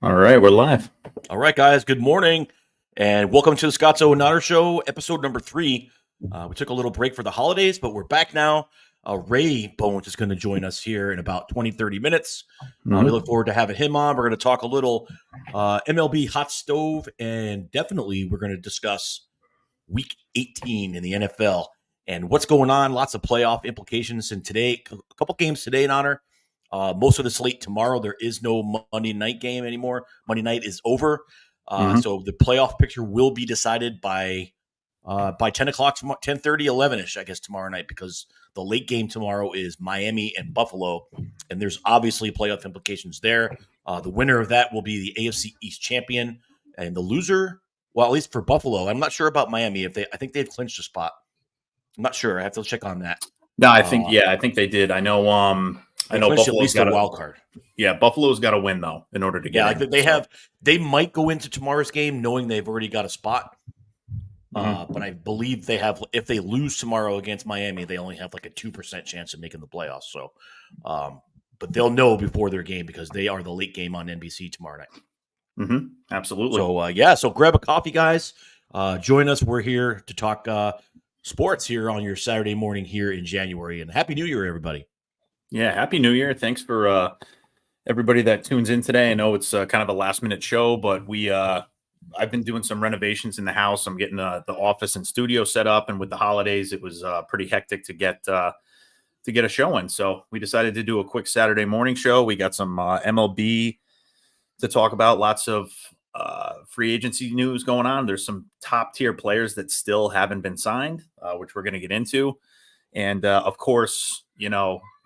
All right, we're live. All right, guys. Good morning, and welcome to the Scotzo and Otter Show, episode number 3. We took a little break for the holidays, but we're back now. Ray Bones is going to join us here in about 20, 30 minutes. We look forward to having him on. We're going to talk a little MLB hot stove, and definitely we're going to discuss Week 18 in the NFL and what's going on. Lots of playoff implications. And today, a couple games today in honor. Most of the slate tomorrow. There is no Monday night game anymore. Monday night is over. So the playoff picture will be decided by 10 o'clock, 10:30, 11-ish, I guess, tomorrow night, because the late game tomorrow is Miami and Buffalo, and there's obviously playoff implications there. The winner of that will be the AFC East champion, and the loser, well, at least for Buffalo, I'm not sure about Miami. I think they've clinched a spot. I'm not sure. I have to check on that. No, I think they did. I know Buffalo's at least got a wild card. Yeah, Buffalo's got to win though in order to get. Yeah, they might go into tomorrow's game knowing they've already got a spot. But I believe they have. If they lose tomorrow against Miami, they only have like a 2% chance of making the playoffs. So, but they'll know before their game because they are the late game on NBC tomorrow night. Absolutely. So so grab a coffee, guys. Join us. We're here to talk sports here on your Saturday morning here in January. And Happy New Year, everybody. Yeah, Happy New Year. Thanks for everybody that tunes in today. I know it's kind of a last-minute show, but I've been doing some renovations in the house. I'm getting the office and studio set up, and with the holidays, it was pretty hectic to get a show in. So we decided to do a quick Saturday morning show. We got some MLB to talk about, lots of free agency news going on. There's some top-tier players that still haven't been signed, which we're going to get into. And, of course,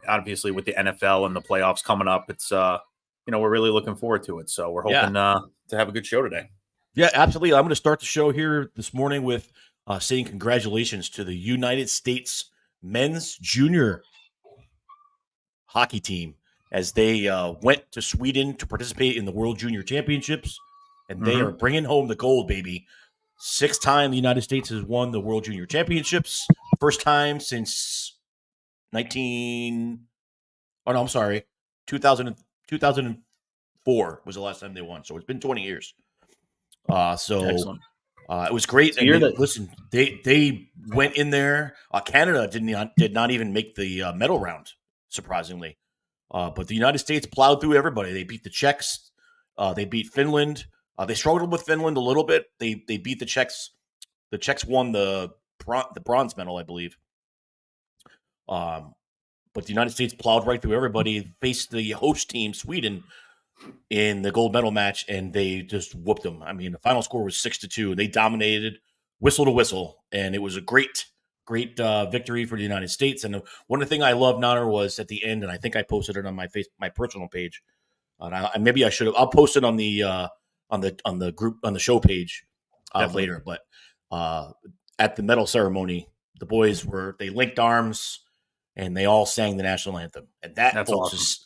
obviously with the NFL and the playoffs coming up, it's, we're really looking forward to it. So we're hoping to have a good show today. Yeah, absolutely. I'm going to start the show here this morning with saying congratulations to the United States men's junior hockey team as they went to Sweden to participate in the World Junior Championships, and they are bringing home the gold, baby. 6th time the United States has won the World Junior Championships. First time since 2004 was the last time they won. So it's been 20 years. It was great. Listen, they went in there. Canada did not even make the medal round, surprisingly. But the United States plowed through everybody. They beat the Czechs. They beat Finland. They struggled with Finland a little bit. They beat the Czechs. The Czechs won the bronze medal, I believe. But the United States plowed right through everybody, faced the host team, Sweden, in the gold medal match, and they just whooped them. I mean, the final score was 6-2. They dominated whistle to whistle, and it was a great victory for the United States. And one of the things I loved, Nonner, was at the end, and I think I posted it on my personal page. And maybe I should have. I'll post it on the group on the show page later. But at the medal ceremony, the boys they linked arms and they all sang the national anthem. And that's folks,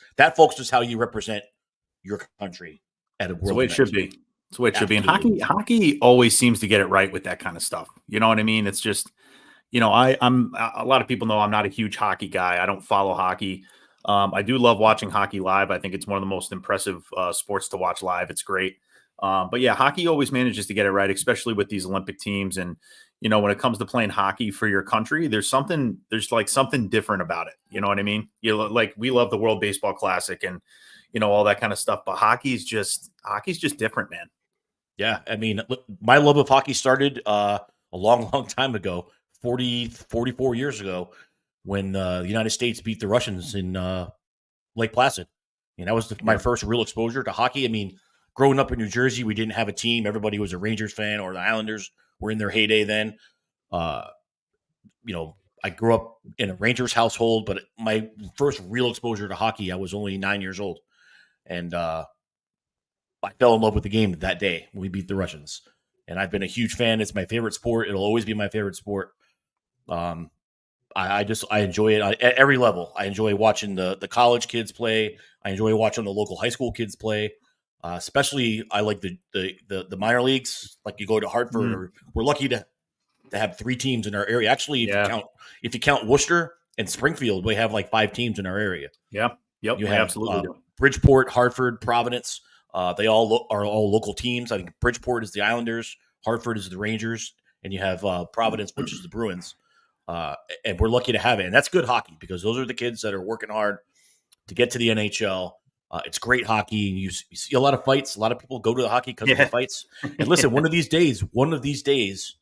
is how you represent your country at a world. That's the way it should be. That's the way it should be. And hockey always seems to get it right with that kind of stuff. You know what I mean? It's just, I'm a lot of people know I'm not a huge hockey guy. I don't follow hockey. I do love watching hockey live. I think it's one of the most impressive sports to watch live. It's great. But yeah, hockey always manages to get it right, especially with these Olympic teams. And, when it comes to playing hockey for your country, there's something different about it. You know what I mean? We love the World Baseball Classic and, all that kind of stuff. But hockey's just different, man. Yeah. I mean, my love of hockey started a long, long time ago, 44 years ago, when the United States beat the Russians in Lake Placid. And that was my first real exposure to hockey. I mean, growing up in New Jersey, we didn't have a team. Everybody was a Rangers fan, or the Islanders were in their heyday then. I grew up in a Rangers household, but my first real exposure to hockey, I was only 9 years old. And I fell in love with the game that day when we beat the Russians. And I've been a huge fan. It's my favorite sport. It'll always be my favorite sport. I enjoy it at every level. I enjoy watching the college kids play. I enjoy watching the local high school kids play. Especially, I like the minor leagues. Like you go to Hartford. We're lucky to have 3 teams in our area. Actually, if you count Worcester and Springfield, we have like 5 teams in our area. Yeah. Yep. You have absolutely. Bridgeport, Hartford, Providence. They all are all local teams. I think Bridgeport is the Islanders, Hartford is the Rangers, and you have Providence, which is the Bruins. And we're lucky to have it. And that's good hockey because those are the kids that are working hard to get to the NHL. It's great hockey. You see a lot of fights. A lot of people go to the hockey because of the fights. And listen, one of these days,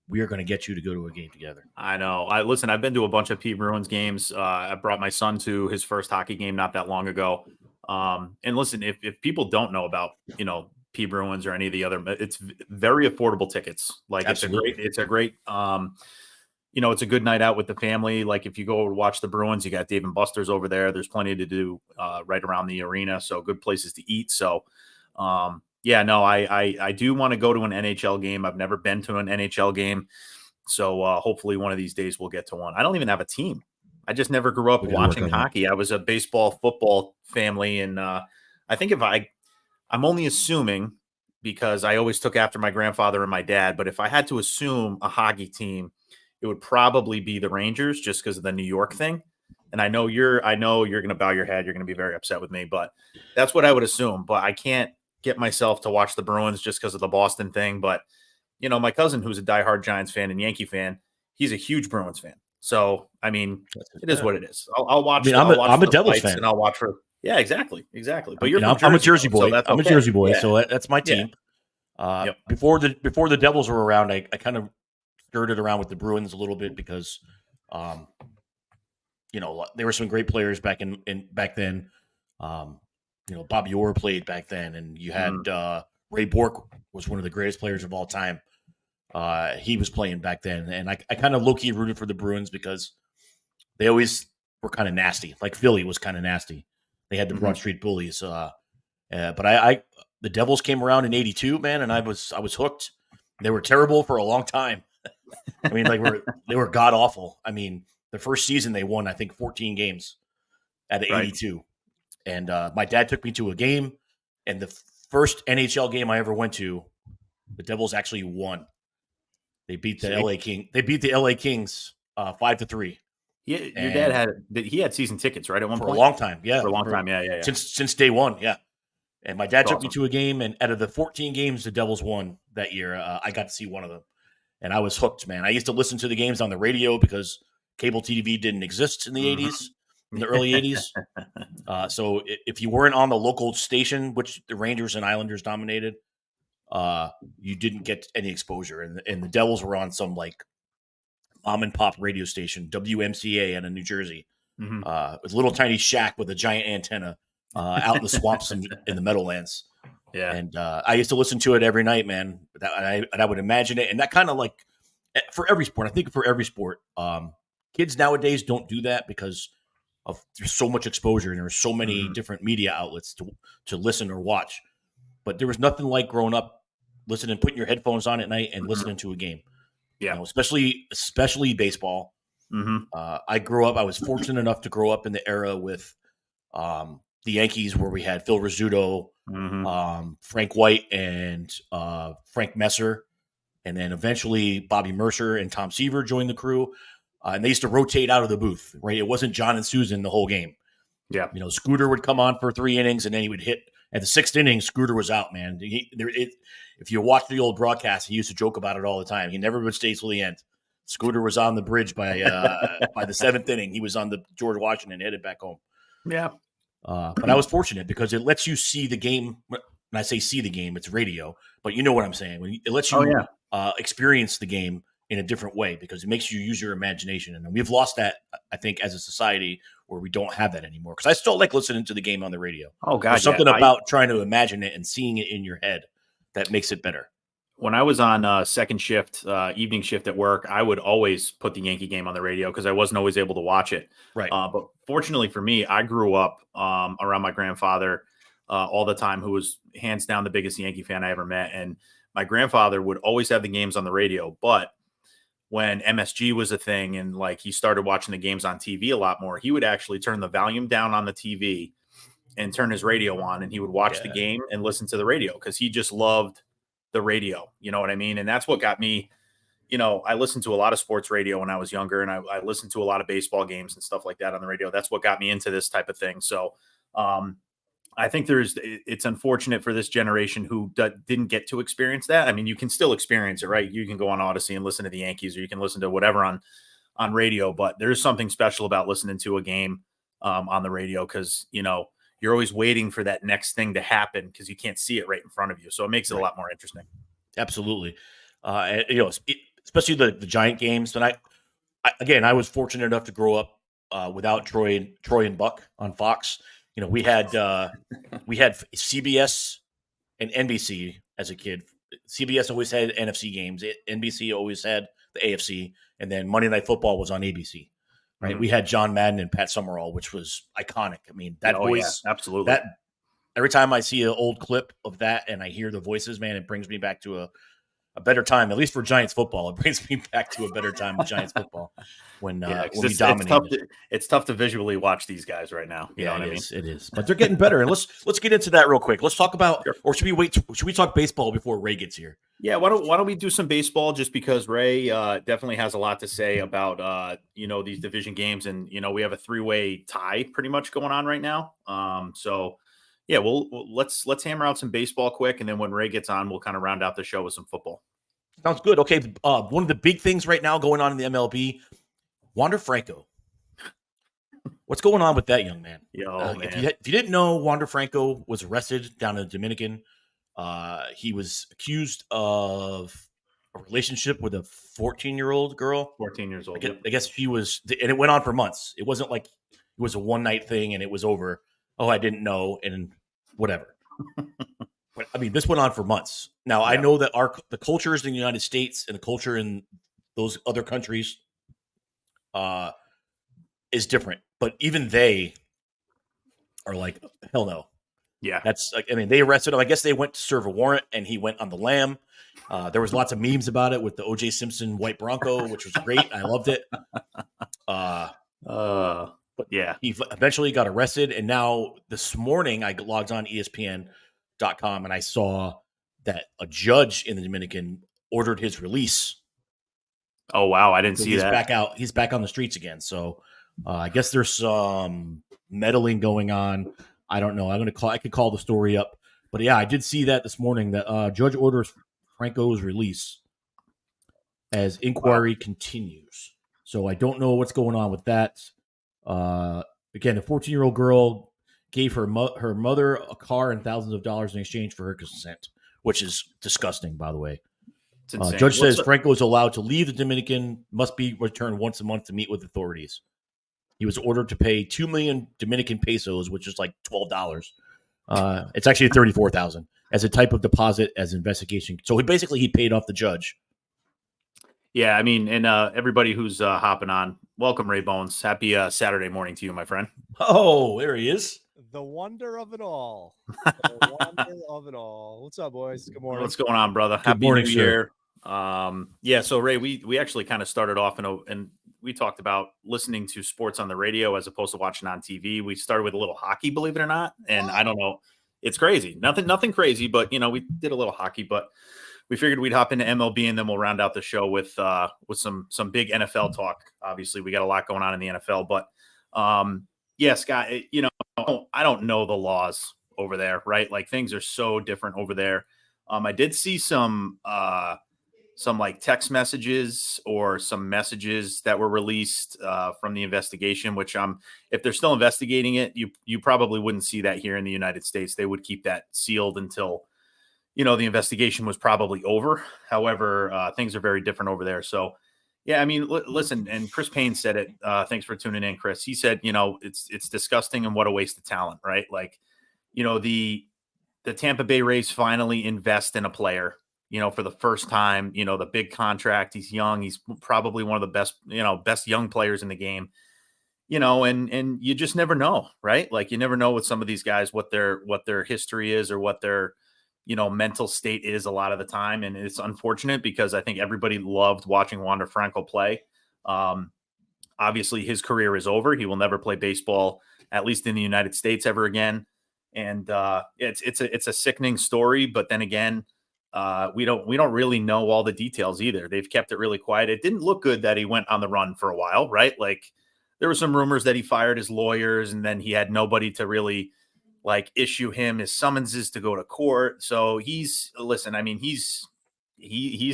we are going to get you to go to a game together. I know. I've been to a bunch of P Bruins games. I brought my son to his first hockey game not that long ago. And listen, if people don't know about, P Bruins or any of the other, it's very affordable tickets. Like Absolutely. it's a great, it's a good night out with the family. Like if you go watch the Bruins, you got Dave and Buster's over there. There's plenty to do right around the arena. So good places to eat. So, I do want to go to an NHL game. I've never been to an NHL game. So hopefully one of these days we'll get to one. I don't even have a team. I just never grew up watching hockey. I was a baseball, football family. And I think I'm only assuming because I always took after my grandfather and my dad. But if I had to assume a hockey team, it would probably be the Rangers just because of the New York thing. And I know you're going to bow your head. You're going to be very upset with me, but that's what I would assume. But I can't get myself to watch the Bruins just because of the Boston thing. But, my cousin, who's a diehard Giants fan and Yankee fan, he's a huge Bruins fan. So, I mean, it is what it is. I'll watch. I'm a Devils fan, and I'll watch for. Yeah, exactly. But I'm a Jersey boy. So I'm a Jersey boy, so that's my team. Yep. Before the Devils were around, I kind of skirted around with the Bruins a little bit because, there were some great players back then. Bobby Orr played back then, and you had Ray Bourque was one of the greatest players of all time. He was playing back then, and I kind of low-key rooted for the Bruins because they always were kind of nasty. Like Philly was kind of nasty. They had the Broad Street Bullies. But the Devils came around in '82, man, and I was hooked. They were terrible for a long time. I mean, they were god awful. I mean, the first season they won, I think, 14 games out of 82. And my dad took me to a game, and the first NHL game I ever went to, the Devils actually won. They beat the LA King. They beat the LA Kings 5-3. Yeah, your dad had season tickets, right? At one point, for a long time, yeah, yeah. Since day one, yeah. And my dad took me to a game, and out of the 14 games the Devils won that year, I got to see one of them, and I was hooked, man. I used to listen to the games on the radio because cable TV didn't exist in the 80s, in the early 80s. So if you weren't on the local station, which the Rangers and Islanders dominated, you didn't get any exposure. And the Devils were on some like mom and pop radio station, WMCA out of New Jersey. It was a little tiny shack with a giant antenna out in the swamps in the Meadowlands. Yeah. And I used to listen to it every night, man. And I would imagine it. And that kind of like for every sport, I think for every sport, kids nowadays don't do that because there's so much exposure and there's so many different media outlets to listen or watch. But there was nothing like growing up, listening, putting your headphones on at night and listening to a game. Yeah. Especially baseball. I was fortunate enough to grow up in the era with the Yankees where we had Phil Rizzuto, Frank White, and Frank Messer. And then eventually Bobby Mercer and Tom Seaver joined the crew. And they used to rotate out of the booth, right? It wasn't John and Susan the whole game. Yeah. Scooter would come on for 3 innings, and then he would hit. At the 6th inning, Scooter was out, man. If you watch the old broadcast, he used to joke about it all the time. He never would stay till the end. Scooter was on the bridge by the 7th inning. He was on the George Washington, headed back home. Yeah. But I was fortunate because it lets you see the game. When I say see the game, it's radio, but you know what I'm saying. It lets you experience the game in a different way because it makes you use your imagination. And we've lost that, I think, as a society where we don't have that anymore. Because I still like listening to the game on the radio. Oh, God. There's something about trying to imagine it and seeing it in your head that makes it better. When I was on second shift, evening shift at work, I would always put the Yankee game on the radio because I wasn't always able to watch it. Right. But fortunately for me, I grew up around my grandfather all the time, who was hands down the biggest Yankee fan I ever met. And my grandfather would always have the games on the radio. But when MSG was a thing and like he started watching the games on TV a lot more, he would actually turn the volume down on the TV and turn his radio on, and he would watch the game and listen to the radio because he just loved the radio. You know what I mean? And that's what got me, I listened to a lot of sports radio when I was younger, and I listened to a lot of baseball games and stuff like that on the radio. That's what got me into this type of thing. So I think it's unfortunate for this generation who didn't get to experience that. I mean, you can still experience it, right? You can go on Odyssey and listen to the Yankees, or you can listen to whatever on radio, but there's something special about listening to a game on the radio, because, you're always waiting for that next thing to happen because you can't see it right in front of you. So it makes it a lot more interesting. Absolutely. Especially the Giant games. And I was fortunate enough to grow up without Troy and Buck on Fox. We had CBS and NBC as a kid. CBS always had NFC games. NBC always had the AFC, and then Monday Night Football was on ABC. Right? Mm-hmm. We had John Madden and Pat Summerall, which was iconic. I mean, that voice, absolutely. That every time I see an old clip of that and I hear the voices, man, it brings me back to a better time. At least for Giants football, it brings me back to a better time with Giants football when we dominated. It's tough to visually watch these guys right now. You know what I mean? It is, but they're getting better. And let's get into that real quick. Let's talk about, or should we wait? Should we talk baseball before Ray gets here? Yeah, why don't we do some baseball, just because Ray definitely has a lot to say about these division games, and we have a 3-way tie pretty much going on right now. So yeah, let's hammer out some baseball quick, and then when Ray gets on, we'll kind of round out the show with some football. Sounds good. Okay, one of the big things right now going on in the MLB, Wander Franco. What's going on with that young man? Man. If you didn't know, Wander Franco was arrested down in the Dominican. He was accused of a relationship with a 14-year-old girl. 14 years old. I guess he was, and it went on for months. It wasn't like it was a one-night thing and it was over. Oh, I didn't know, and whatever. But I mean, this went on for months. Now, I know that the cultures in the United States and the culture in those other countries is different. But even they are like, hell no. Yeah. That's like, I mean, they arrested him. I guess they went to serve a warrant, and he went on the lam. There was lots of memes about it with the O.J. Simpson white Bronco, which was great. I loved it. But yeah, he eventually got arrested. And now this morning I logged on ESPN.com and I saw that a judge in the Dominican ordered his release. Oh, wow. I didn't see that. Back out. He's back on the streets again. So I guess there's some meddling going on. I don't know. I could call the story up. But yeah, I did see that this morning, that judge orders Franco's release as inquiry continues. So I don't know what's going on with that. Again, a 14-year-old girl gave her mother a car and thousands of dollars in exchange for her consent, which is disgusting, by the way. Judge says Franco is allowed to leave the Dominican, must be returned once a month to meet with authorities. He was ordered to pay 2 million Dominican pesos, which is like $12. It's actually 34,000 as a type of deposit as investigation. So he paid off the judge. Yeah, I mean, and everybody who's hopping on, welcome, Ray Bones. Happy Saturday morning to you, my friend. Oh, there he is. The wonder of it all. The wonder of it all. What's up, boys? Good morning. What's going on, brother? Happy New Year. Yeah, so Ray, we actually kind of started off and we talked about listening to sports on the radio as opposed to watching on TV. We started with a little hockey, believe it or not. And I don't know, it's crazy. Nothing crazy, but we did a little hockey, but we figured we'd hop into MLB and then we'll round out the show with some big NFL talk. Obviously, we got a lot going on in the NFL, but yeah, Scott, I don't know the laws over there, right? Like, things are so different over there. I did see some like text messages or some messages that were released from the investigation, which if they're still investigating it, you probably wouldn't see that here in the United States. They would keep that sealed until the investigation was probably over. However, things are very different over there. So, yeah, I mean, listen, and Chris Payne said it. Thanks for tuning in, Chris. He said, it's disgusting and what a waste of talent, right? Like, the Tampa Bay Rays finally invest in a player, for the first time, the big contract. He's young. He's probably one of the best young players in the game, and you just never know, right? Like, you never know with some of these guys, what their history is or what their mental state is a lot of the time. And it's unfortunate because I think everybody loved watching Wander Franco play. Obviously his career is over. He will never play baseball, at least in the United States, ever again. And it's a sickening story, but then again, we don't really know all the details either. They've kept it really quiet. It didn't look good that he went on the run for a while, right? Like, there were some rumors that he fired his lawyers and then he had nobody to really like issue him his summonses to go to court. So he's in he's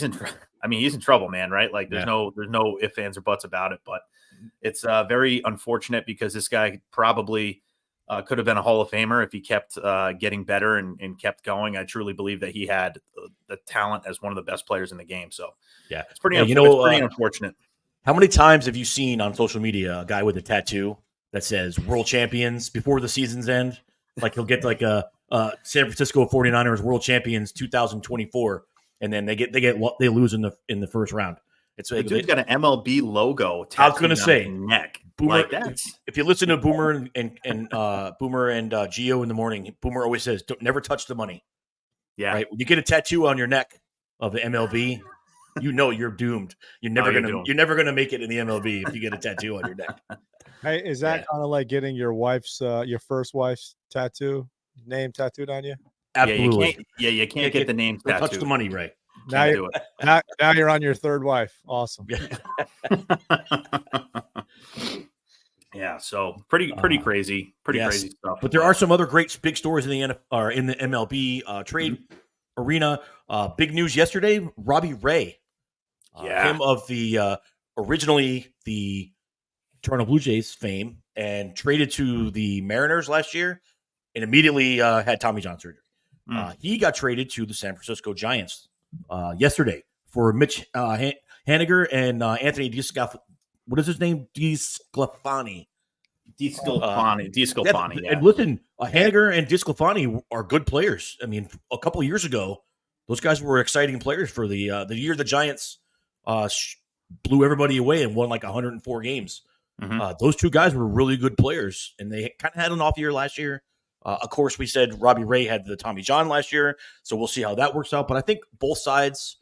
in trouble, man. Right? Like there's no ifs, ands, or buts about it. But it's very unfortunate because this guy probably could have been a Hall of Famer if he kept getting better and kept going. I truly believe that he had the talent as one of the best players in the game. So yeah, it's pretty, it's pretty unfortunate. How many times have you seen on social media a guy with a tattoo that says world champions before the season's end? Like he'll get like a San Francisco 49ers world champions 2024, and then they lose in the first round. It's the dude's got an MLB logo. I was going to say neck. Boomer. Like if you listen to Boomer and Boomer and Gio in the morning, Boomer always says, "Never touch the money." Yeah, right. When you get a tattoo on your neck of the MLB, you know you're doomed. You're never gonna make it in the MLB if you get a tattoo on your neck. Hey, is that kind of like getting your first wife's name tattooed on you? Absolutely. You can't get the name tattooed. Touch the money, right? Now you're on your third wife. Awesome. Yeah, so pretty crazy, crazy stuff. But there are some other great big stories in the MLB trade arena. Big news yesterday: Robbie Ray, him of the originally the Toronto Blue Jays fame, and traded to the Mariners last year, and immediately had Tommy John surgery. He got traded to the San Francisco Giants yesterday for Mitch Haniger and Anthony DeSclafani. What is his name? DeSclafani. DeSclafani. And listen, Haniger and DeSclafani are good players. I mean, a couple of years ago, those guys were exciting players for the year the Giants blew everybody away and won like 104 games. Mm-hmm. Those two guys were really good players, and they kind of had an off year last year. Of course, we said Robbie Ray had the Tommy John last year, so we'll see how that works out. But I think both sides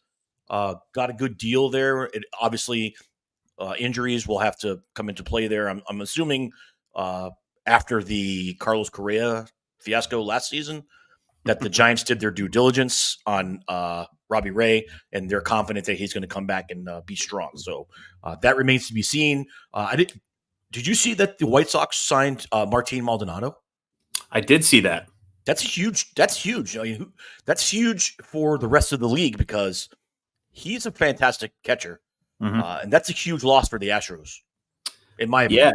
got a good deal there. It obviously. Injuries will have to come into play there. I'm assuming after the Carlos Correa fiasco last season that the Giants did their due diligence on Robbie Ray, and they're confident that he's going to come back and be strong. So that remains to be seen. Did you see that the White Sox signed Martin Maldonado? I did see that. That's huge. That's huge. I mean, that's huge for the rest of the league because he's a fantastic catcher. Mm-hmm. And that's a huge loss for the Astros, in my opinion.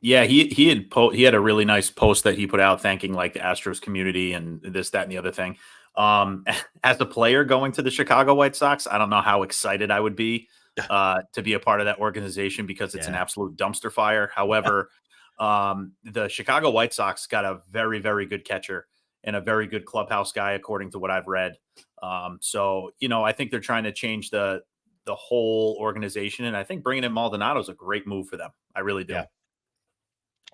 Yeah. He had a really nice post that he put out thanking like the Astros community and this, that, and the other thing. As a player going to the Chicago White Sox, I don't know how excited I would be to be a part of that organization because it's an absolute dumpster fire. However, the Chicago White Sox got a very, very good catcher and a very good clubhouse guy, according to what I've read. So I think they're trying to change the whole organization. And I think bringing in Maldonado is a great move for them. I really do. Yeah.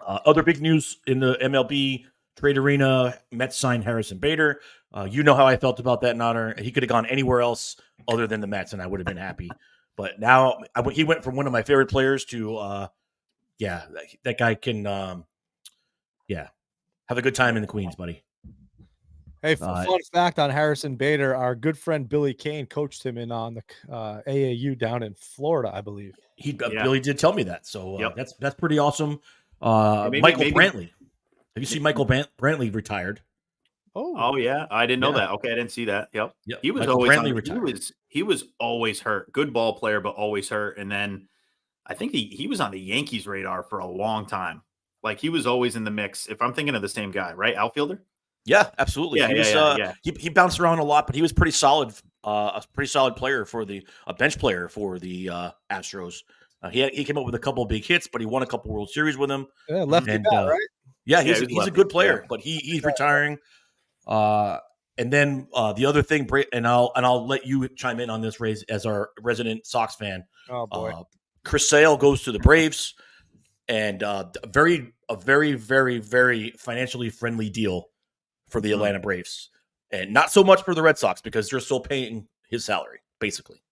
Other big news in the MLB trade arena, Mets signed Harrison Bader. You know how I felt about that, Nader. He could have gone anywhere else other than the Mets, and I would have been happy. But now he went from one of my favorite players to, that guy can, have a good time in the Queens, buddy. Hey, fun fact on Harrison Bader, our good friend Billy Kane coached him on the AAU down in Florida, I believe. Billy did tell me that, so that's pretty awesome. Michael Brantley. Have you seen Michael Brantley retired? Oh yeah, I didn't know that. Okay, I didn't see that. Yep. He was always he was always hurt. Good ball player, but always hurt. And then I think he was on the Yankees radar for a long time. Like he was always in the mix. If I'm thinking of the same guy, right? Outfielder. Yeah, absolutely. He bounced around a lot, but he was pretty solid. A pretty solid player a bench player for the Astros. He came up with a couple of big hits, but he won a couple World Series with them. Yeah, lefty bat, right? Yeah, he's a good player, but he's retiring. And then the other thing, and I'll let you chime in on this, Ray, as our resident Sox fan. Oh boy, Chris Sale goes to the Braves, and a very, very, very financially friendly deal for the Atlanta Braves, and not so much for the Red Sox because they're still paying his salary, basically.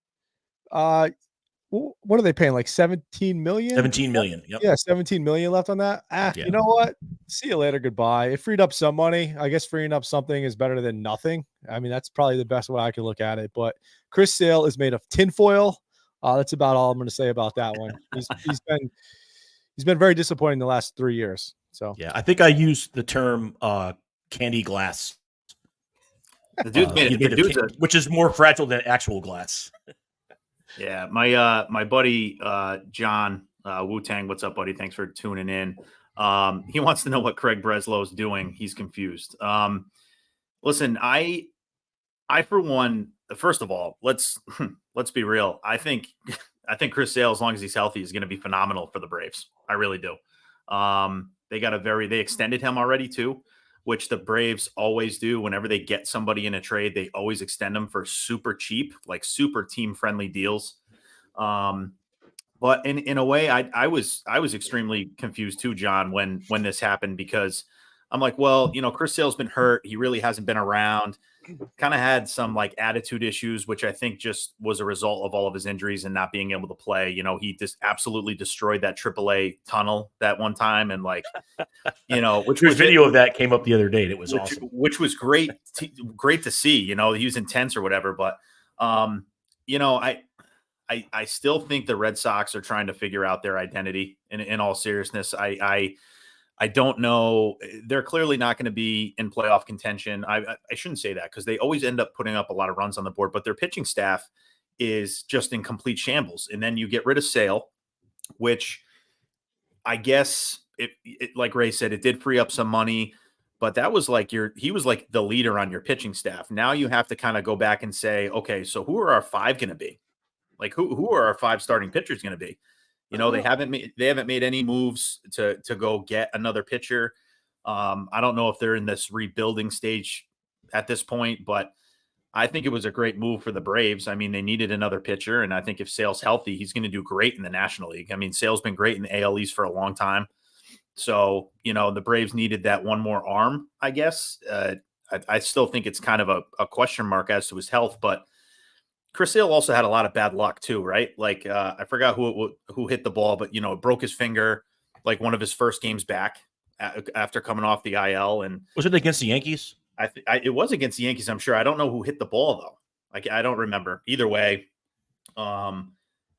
What are they paying? Like 17 million? 17 million. Yep. Yeah, 17 million left on that. You know what? See you later. Goodbye. It freed up some money. I guess freeing up something is better than nothing. I mean, that's probably the best way I can look at it. But Chris Sale is made of tinfoil. That's about all I'm going to say about that one. He's been very disappointing the last 3 years. So yeah, I think I used the term candy glass. The dude's which is more fragile than actual glass. Yeah, my buddy John Wu-Tang, what's up, buddy? Thanks for tuning in. He wants to know what Craig Breslow's doing. He's confused. Listen, I for one, first of all, let's be real. I think Chris Sale, as long as he's healthy, is going to be phenomenal for the Braves. I really do. They extended him already too, which the Braves always do. Whenever they get somebody in a trade, they always extend them for super cheap, like super team friendly deals. But in a way, I was extremely confused too, John, when this happened, because I'm like, well, Chris Sale's been hurt. He really hasn't been around. Kind of had some like attitude issues, which I think just was a result of all of his injuries and not being able to play. He just absolutely destroyed that AAA tunnel that one time. And like, which was video of that came up the other day. And it was awesome, which was great to see, he was intense or whatever. But, I still think the Red Sox are trying to figure out their identity in all seriousness. I don't know. They're clearly not going to be in playoff contention. I shouldn't say that, because they always end up putting up a lot of runs on the board, but their pitching staff is just in complete shambles. And then you get rid of Sale, which I guess like Ray said, it did free up some money, but that was like he was like the leader on your pitching staff. Now you have to kind of go back and say, okay, so who are our 5 going to be? Like who are our 5 starting pitchers going to be? They haven't made any moves to go get another pitcher. I don't know if they're in this rebuilding stage at this point, but I think it was a great move for the Braves. I mean, they needed another pitcher, and I think if Sale's healthy, he's going to do great in the National League. I mean, Sale's been great in the AL East for a long time. So, the Braves needed that one more arm, I guess. I still think it's kind of a question mark as to his health, but Chris Sale also had a lot of bad luck too, right? Like I forgot who hit the ball, but broke his finger like one of his first games back after coming off the IL. And was it against the Yankees? It was against the Yankees, I'm sure. I don't know who hit the ball though. Like I don't remember. Either way, I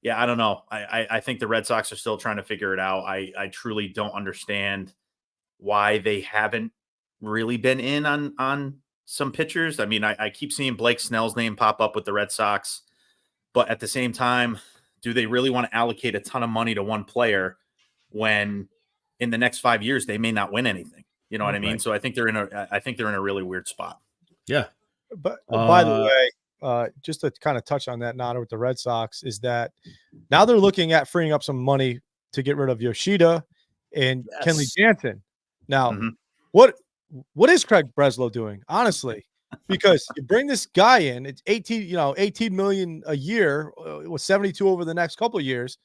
don't know. I think the Red Sox are still trying to figure it out. I truly don't understand why they haven't really been in on some pitchers. I mean, I keep seeing Blake Snell's name pop up with the Red Sox, but at the same time, do they really want to allocate a ton of money to one player when in the next 5 years they may not win anything? You know what I mean? Right. So I think they're in a really weird spot. Yeah. But by the way, just to kind of touch on that now with the Red Sox, is that now they're looking at freeing up some money to get rid of Yoshida and Kenley Jansen. Now, what is Craig Breslow doing, honestly? Because you bring this guy in, it's 18 million a year with 72 over the next couple of years.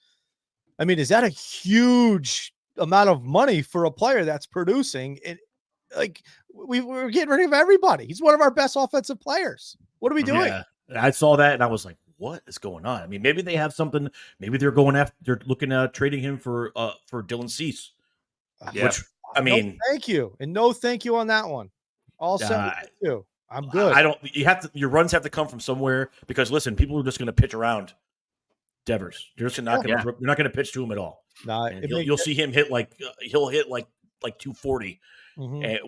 I mean, is that a huge amount of money for a player that's producing? Like we're getting rid of everybody. He's one of our best offensive players. What are we doing? Yeah, I saw that and I was like, what is going on? I mean, maybe they have something. Maybe they're looking at trading him for Dylan Cease, which. I mean, no, thank you. And no, thank you on that one. All 72. I'm good. Your runs have to come from somewhere, because listen, people are just going to pitch around Devers. You're just not going to pitch to him at all. You'll see him hit he'll hit like 240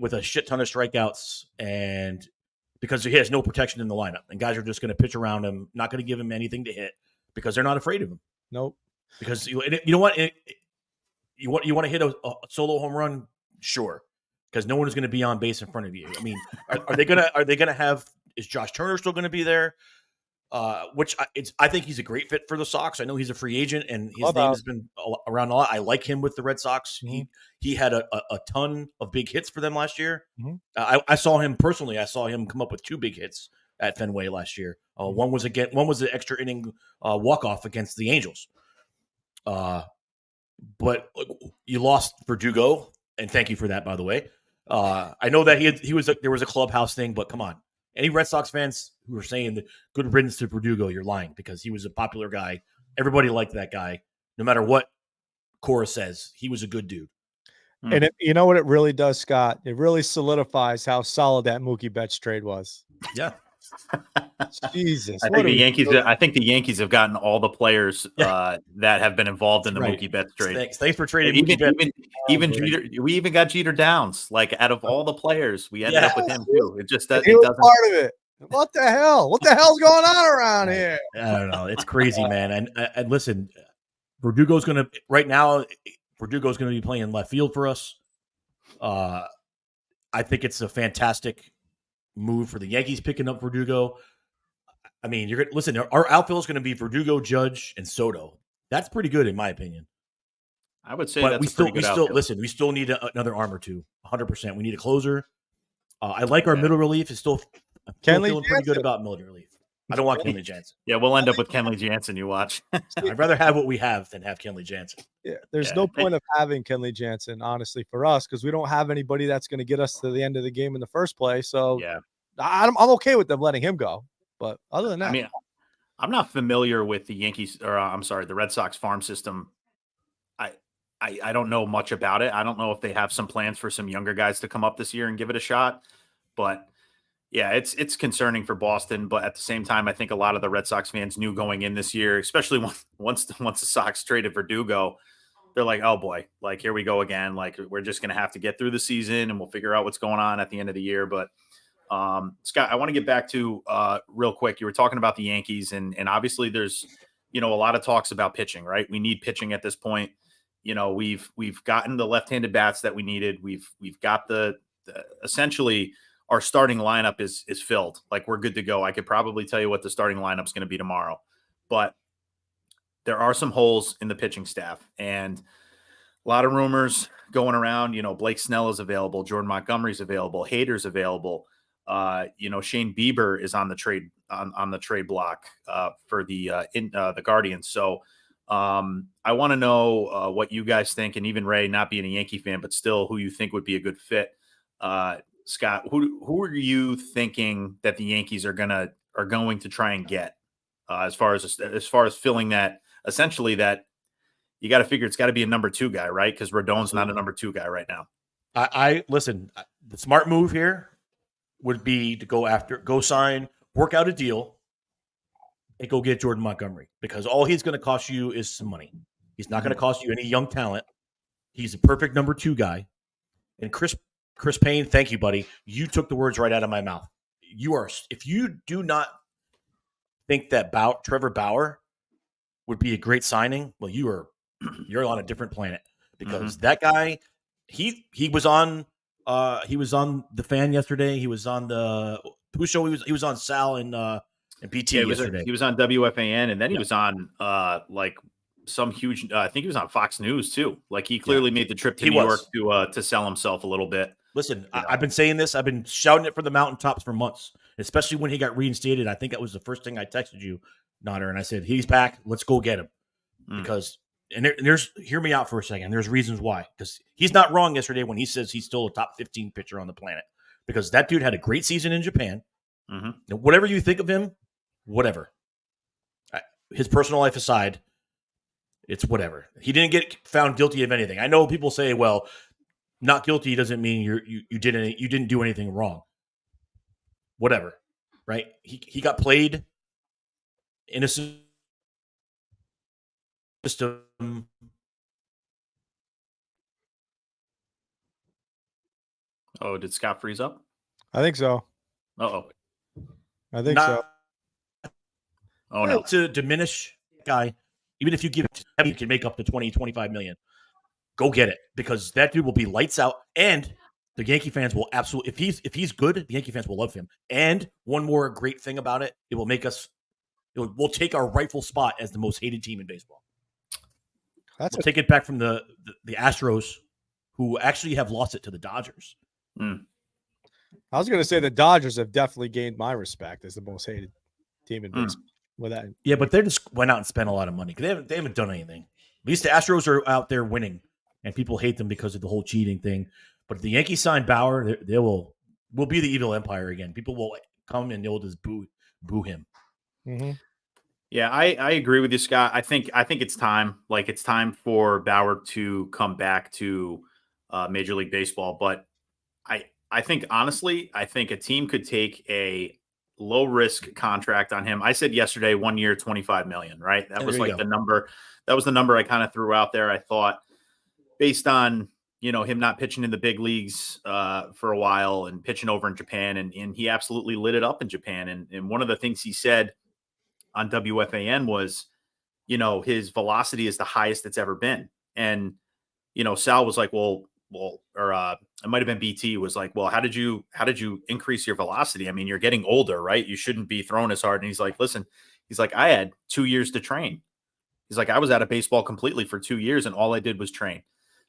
with a shit ton of strikeouts, and because he has no protection in the lineup, and guys are just going to pitch around him, not going to give him anything to hit because they're not afraid of him. Nope. Because you know what? You want to hit a solo home run? Sure, because no one is going to be on base in front of you. I mean, are they gonna have? Is Josh Turner still going to be there? I think he's a great fit for the Sox. I know he's a free agent, and his name has been around a lot. I like him with the Red Sox. Mm-hmm. He had a ton of big hits for them last year. Mm-hmm. I saw him personally. I saw him come up with 2 big hits at Fenway last year. One was the extra inning walk off against the Angels. But you lost Verdugo, and thank you for that, by the way. I know that there was a clubhouse thing, but come on. Any Red Sox fans who are saying that good riddance to Verdugo, you're lying, because he was a popular guy. Everybody liked that guy. No matter what Cora says, he was a good dude. And you know what it really does, Scott? It really solidifies how solid that Mookie Betts trade was. Yeah. Jesus. I think the Yankees have gotten all the players that have been involved in the Mookie Betts trade. Thanks for trading Mookie Betts. Even Jeter, we even got Jeter Downs. Like out of all the players, we ended up with him too. It just he was part of it. What the hell? What the hell's going on around here? I don't know. It's crazy, man. And listen, Verdugo's going to be playing left field for us. I think it's a fantastic move for the Yankees picking up Verdugo. I mean, you're gonna listen. Our outfield is going to be Verdugo, Judge, and Soto. That's pretty good in my opinion. I would say, but we still need another arm or two. 100%. We need a closer. I like our middle relief. Is still feeling pretty good about middle relief. I don't want Kenley Jansen. Yeah, we'll end up with Kenley Jansen. You watch. I'd rather have what we have than have Kenley Jansen. Yeah, there's no point of having Kenley Jansen, honestly, for us, because we don't have anybody that's going to get us to the end of the game in the first place. So yeah, I'm okay with them letting him go. But other than that, I mean, I'm not familiar with the Yankees, or the Red Sox farm system. I don't know much about it. I don't know if they have some plans for some younger guys to come up this year and give it a shot. But yeah, it's concerning for Boston. But at the same time, I think a lot of the Red Sox fans knew going in this year, especially once the Sox traded Verdugo, they're like, oh boy, like here we go again. Like we're just going to have to get through the season and we'll figure out what's going on at the end of the year. But Scott, I want to get back to real quick. You were talking about the Yankees and obviously there's, a lot of talks about pitching, right? We need pitching at this point. We've gotten the left-handed bats that we needed. We've got the essentially our starting lineup is filled. Like we're good to go. I could probably tell you what the starting lineup is going to be tomorrow, but there are some holes in the pitching staff and a lot of rumors going around. Blake Snell is available. Jordan Montgomery's available. Hader's available. Shane Bieber is on the trade on the trade block for the Guardians. So I want to know what you guys think, and even Ray, not being a Yankee fan, but still who you think would be a good fit. Scott, who are you thinking that the Yankees are going to try and get as far as filling that, essentially that you got to figure it's got to be a number 2 guy, right? Because Rodon's not a number 2 guy right now. I listen, the smart move here would be to go sign, work out a deal, and go get Jordan Montgomery, because all he's going to cost you is some money. He's not going to cost you any young talent. He's a perfect number 2 guy. And Chris Payne, thank you, buddy. You took the words right out of my mouth. If you do not think that Trevor Bauer would be a great signing, well, you're on a different planet, because that guy, he was on The Fan yesterday. He was on whose show? He was on Sal and BT yesterday. He was on WFAN, and then he was on some huge. I think he was on Fox News too. Like he clearly made the trip to New York to sell himself a little bit. Listen, I've been saying this. I've been shouting it from the mountaintops for months, especially when he got reinstated. I think that was the first thing I texted you, Nader, and I said, he's back. Let's go get him. Because, hear me out for a second. There's reasons why. Because he's not wrong yesterday when he says he's still a top 15 pitcher on the planet. Because that dude had a great season in Japan. Now, whatever you think of him, whatever. His personal life aside, it's whatever. He didn't get found guilty of anything. I know people say, well, not guilty doesn't mean you didn't do anything wrong. Whatever, right? He got played in a system. Oh, did Scott freeze up? I think so. Uh-oh. I think so. Oh, no. To diminish guy, even if you give it to him, you can make up to 20, 25 million. Go get it, because that dude will be lights out, and the Yankee fans will absolutely, if he's good, the Yankee fans will love him. And one more great thing about it, it will make us, we'll take our rightful spot as the most hated team in baseball. We'll take it back from the Astros, who actually have lost it to the Dodgers. I was going to say the Dodgers have definitely gained my respect as the most hated team in baseball. With that, yeah, but they just went out and spent a lot of money. They haven't done anything. At least the Astros are out there winning, and people hate them because of the whole cheating thing. But if the Yankees sign Bauer, they will be the evil empire again. People will come and they'll just boo him. Yeah, I agree with you, Scott. I think it's time. Like it's time for Bauer to come back to Major League Baseball. But I think honestly, I think a team could take a low risk contract on him. I said yesterday, 1 year, $25 million, right? That was like the number. That was the number I kind of threw out there. I thought based on, him not pitching in the big leagues for a while and pitching over in Japan. And he absolutely lit it up in Japan. And one of the things he said on WFAN was, his velocity is the highest it's ever been. And, Sal was like, or it might've been BT was like, well, how did you increase your velocity? I mean, you're getting older, right? You shouldn't be throwing as hard. And he's like, listen, I had 2 years to train. He's like, I was out of baseball completely for 2 years and all I did was train.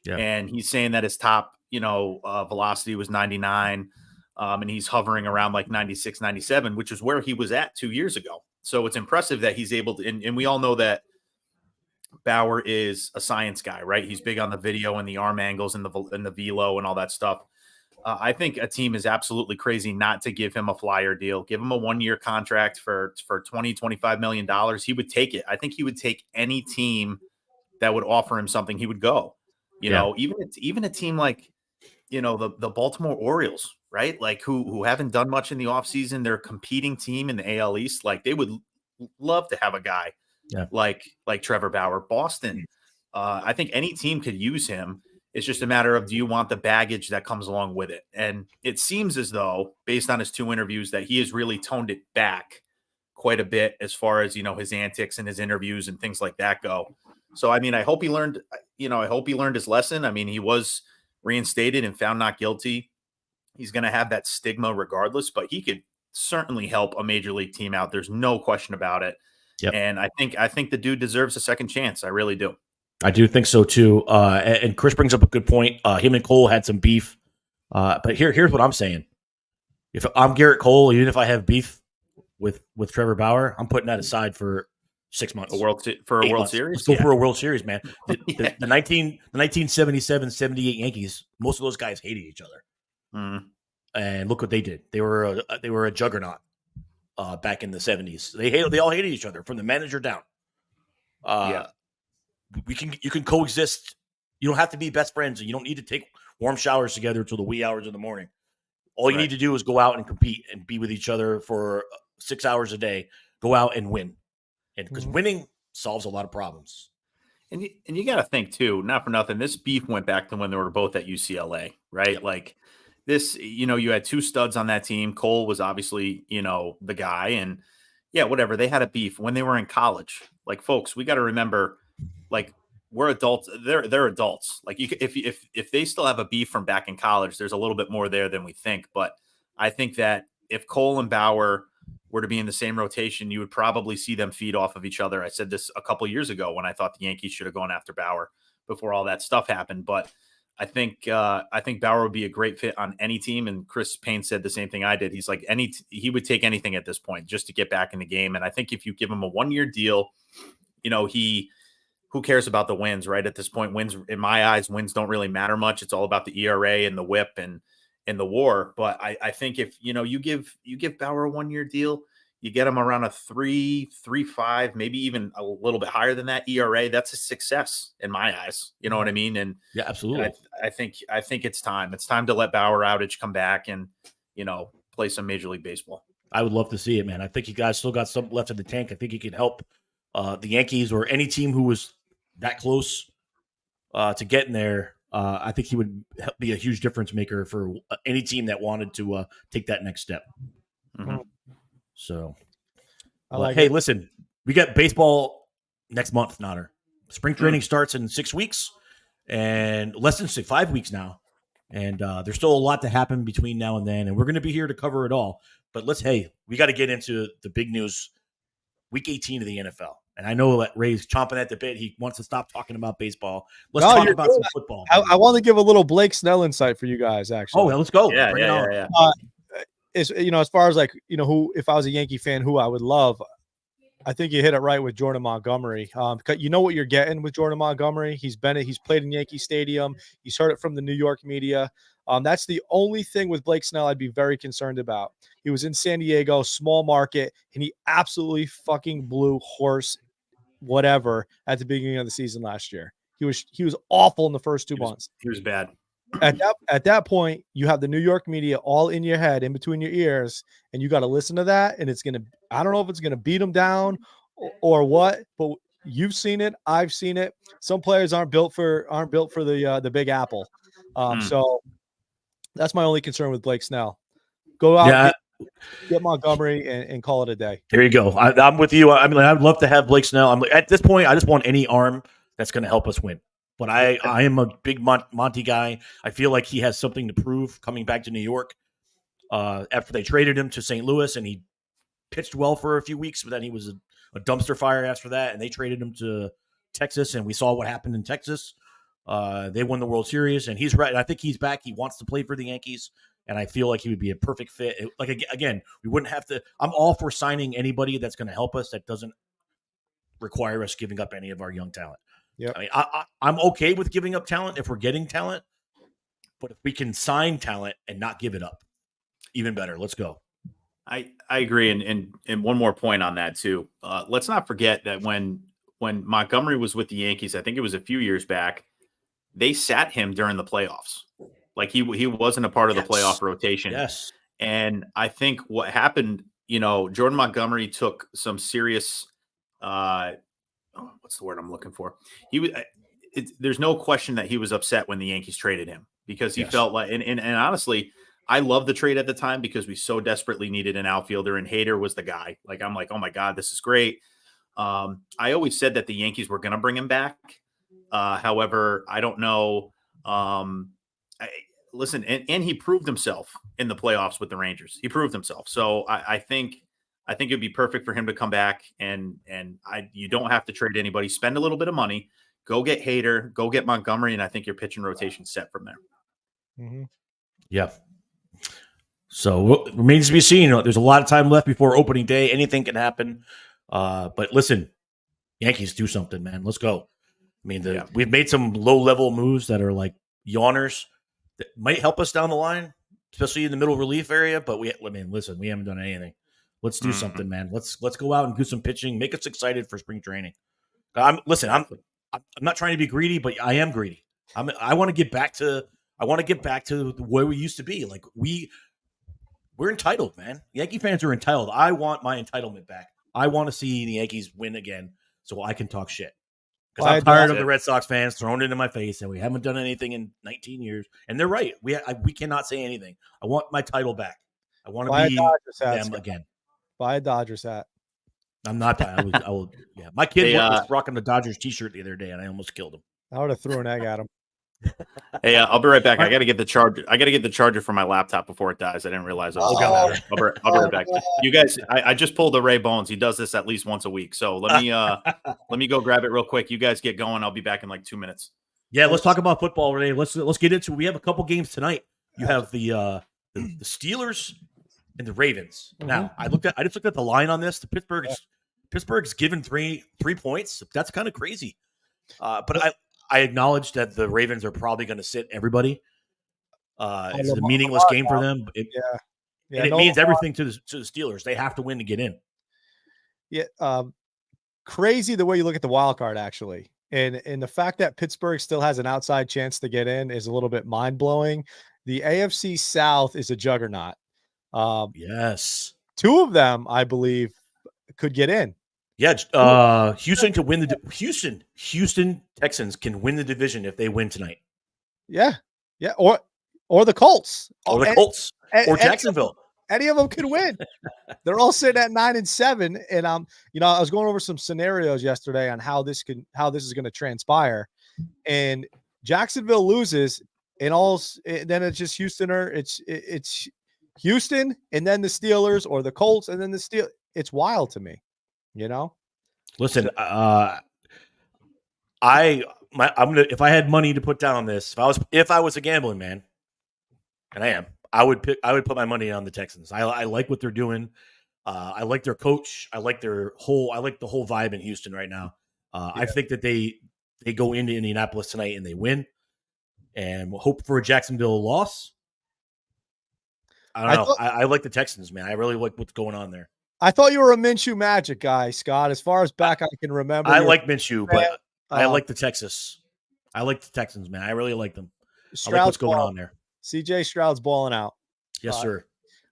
Yeah. And he's saying that his top, velocity was 99. And he's hovering around like 96, 97, which is where he was at 2 years ago. So it's impressive that he's able to, and we all know that Bauer is a science guy, right? He's big on the video and the arm angles and the velo and all that stuff. I think a team is absolutely crazy not to give him a flyer deal, give him a 1 year contract for $20-25 million. He would take it. I think he would take any team that would offer him something. He would go, even a team like, the Baltimore Orioles, right? Like who haven't done much in the offseason. They're a competing team in the AL East. Like they would love to have a guy like Trevor Bauer. Boston. I think any team could use him. It's just a matter of, do you want the baggage that comes along with it? And it seems as though, based on his 2 interviews, that he has really toned it back quite a bit as far as, his antics and his interviews and things like that go. So, I mean, I hope he learned his lesson. I mean, he was reinstated and found not guilty. He's going to have that stigma regardless, but he could certainly help a major league team out. There's no question about it. Yep. And I think the dude deserves a second chance. I really do. I do think so too. And Chris brings up a good point. Him and Cole had some beef. But here's what I'm saying. If I'm Garrett Cole, even if I have beef with Trevor Bauer, I'm putting that aside for 6 months. A World Series? Let's go for a World Series, man. The 1977-78 Yankees, most of those guys hated each other. Mm. And look what they did. They were a juggernaut back in the 70s. They all hated each other from the manager down. You can coexist. You don't have to be best friends, and you don't need to take warm showers together until the wee hours of the morning. All you need to do is go out and compete and be with each other for 6 hours a day. Go out and win, and because winning solves a lot of problems. And you got to think too. Not for nothing, this beef went back to when they were both at UCLA, right? Like this, you had 2 studs on that team. Cole was obviously, the guy, and whatever. They had a beef when they were in college. Like, folks, we got to remember. Like, we're adults. They're adults. Like, if they still have a beef from back in college, there's a little bit more there than we think. But I think that if Cole and Bauer were to be in the same rotation, you would probably see them feed off of each other. I said this a couple years ago when I thought the Yankees should have gone after Bauer before all that stuff happened. But I think Bauer would be a great fit on any team. And Chris Payne said the same thing I did. He's like he would take anything at this point just to get back in the game. And I think if you give him a 1 year deal, who cares about the wins, right? At this point, wins, in my eyes, wins don't really matter much. It's all about the ERA and the whip and the WAR. But I think if, you give Bauer a 1 year deal, you get him around a 3.35, maybe even a little bit higher than that ERA. That's a success in my eyes. You know what I mean? And yeah, absolutely. I think it's time. It's time to let Bauer outage come back and, play some Major League Baseball. I would love to see it, man. I think you guys still got some left in the tank. I think he can help the Yankees or any team who was that close to getting there. I think he would be a huge difference maker for any team that wanted to take that next step. Mm-hmm. So, hey, listen, we got baseball next month, Nader. Spring training starts in 6 weeks and less than 5 weeks now. And there's still a lot to happen between now and then. And we're going to be here to cover it all. But we got to get into the big news, week 18 of the NFL. And I know that Ray's chomping at the bit. He wants to stop talking about baseball. Let's talk about some football. I want to give a little Blake Snell insight for you guys, actually. Oh, let's go. Yeah. As far as who, if I was a Yankee fan, who I would love, I think you hit it right with Jordan Montgomery. Because you know what you're getting with Jordan Montgomery. He's played in Yankee Stadium. He's heard it from the New York media. That's the only thing with Blake Snell I'd be very concerned about. He was in San Diego, small market, and he absolutely fucking blew horse whatever at the beginning of the season last year. He was awful in the first 2 months. He was bad. at that point, you have the New York media all in your head, in between your ears, and you got to listen to that. And I don't know if it's gonna beat them down or what, but you've seen it, I've seen it. Some players aren't built for the Big Apple. So that's my only concern with Blake Snell. Go out, get Montgomery, and call it a day. There you go. I'm with you. I mean, I'd love to have Blake Snell. At this point, I just want any arm that's going to help us win. But I am a big Monty guy. I feel like he has something to prove coming back to New York after they traded him to St. Louis, and he pitched well for a few weeks, but then he was a dumpster fire after that, and they traded him to Texas, and we saw what happened in Texas. They won the World Series, and he's right. I think he's back. He wants to play for the Yankees, and I feel like he would be a perfect fit. Again, we wouldn't have to – I'm all for signing anybody that's going to help us that doesn't require us giving up any of our young talent. Yep. I mean, I'm okay with giving up talent if we're getting talent, but if we can sign talent and not give it up, even better. Let's go. I agree, and one more point on that too. Let's not forget that when Montgomery was with the Yankees, I think it was a few years back, they sat him during the playoffs. Like he wasn't a part of the playoff rotation. Yes, and I think what happened, Jordan Montgomery took some serious. What's the word I'm looking for? There's no question that he was upset when the Yankees traded him because he felt like, and honestly, I love the trade at the time because we so desperately needed an outfielder, and Hader was the guy. Like, I'm like, oh my God, this is great. I always said that the Yankees were going to bring him back. However, I don't know. Listen, and he proved himself in the playoffs with the Rangers. He proved himself. So I think it'd be perfect for him to come back, and you don't have to trade anybody. Spend a little bit of money, go get Hader, go get Montgomery, and I think your pitching rotation set from there. Mm-hmm. Yeah. So it remains to be seen. There's a lot of time left before opening day. Anything can happen. But listen, Yankees, do something, man. Let's go. I mean, we've made some low-level moves that are like yawners that might help us down the line, especially in the middle relief area. But we haven't done anything. Let's do something, man. Let's go out and do some pitching. Make us excited for spring training. I'm not trying to be greedy, but I am greedy. I want to get back to the way we used to be. Like we're entitled, man. Yankee fans are entitled. I want my entitlement back. I want to see the Yankees win again so I can talk shit. Because I'm tired of the Red Sox fans throwing it in my face, and we haven't done anything in 19 years. And they're right. We cannot say anything. I want my title back. I want to be them again. Buy a Dodgers hat. I'm not. I will. Yeah, my kid was rocking the Dodgers T-shirt the other day, and I almost killed him. I would have threw an egg at him. Hey, I'll be right back. I got to get the charger. I got to get the charger for my laptop before it dies. I didn't realize it was coming. I'll be right back. You guys, I just pulled a Ray Bones. He does this at least once a week. So let me go grab it real quick. You guys get going. I'll be back in like 2 minutes. Yeah, let's talk about football, Renee. Let's get into it. We have a couple games tonight. You have the Steelers and the Ravens. Mm-hmm. Now, I just looked at the line on this. Pittsburgh's given three points. That's kind of crazy. But I acknowledge that the Ravens are probably going to sit everybody. It's a meaningless game for them. It means everything to the Steelers. They have to win to get in. Yeah, crazy the way you look at the wild card, actually. And the fact that Pittsburgh still has an outside chance to get in is a little bit mind-blowing. The AFC South is a juggernaut. Yes. Two of them, I believe, could get in. Yeah, Houston can win the Houston Texans can win the division if they win tonight. Yeah, or the Colts, or or Jacksonville. Any of them could win. They're all sitting at 9-7, and I was going over some scenarios yesterday on how this is going to transpire, and Jacksonville loses, and then it's just Houston or it's Houston, and then the Steelers, or the Colts, and then the Steelers. It's wild to me. Listen, I'm gonna. If I had money to put down on this, if I was a gambling man, and I am, I would put my money on the Texans. I like what they're doing. I like their coach. I like the whole vibe in Houston right now. I think that they go into Indianapolis tonight and they win, and we'll hope for a Jacksonville loss. I don't know. I like the Texans, man. I really like what's going on there. I thought you were a Minshew Magic guy, Scott. As far as back I can remember, I like Minshew, but I like the Texas. I like the Texans, man. I really like them. I like what's going on there. CJ Stroud's balling out. Yes, sir.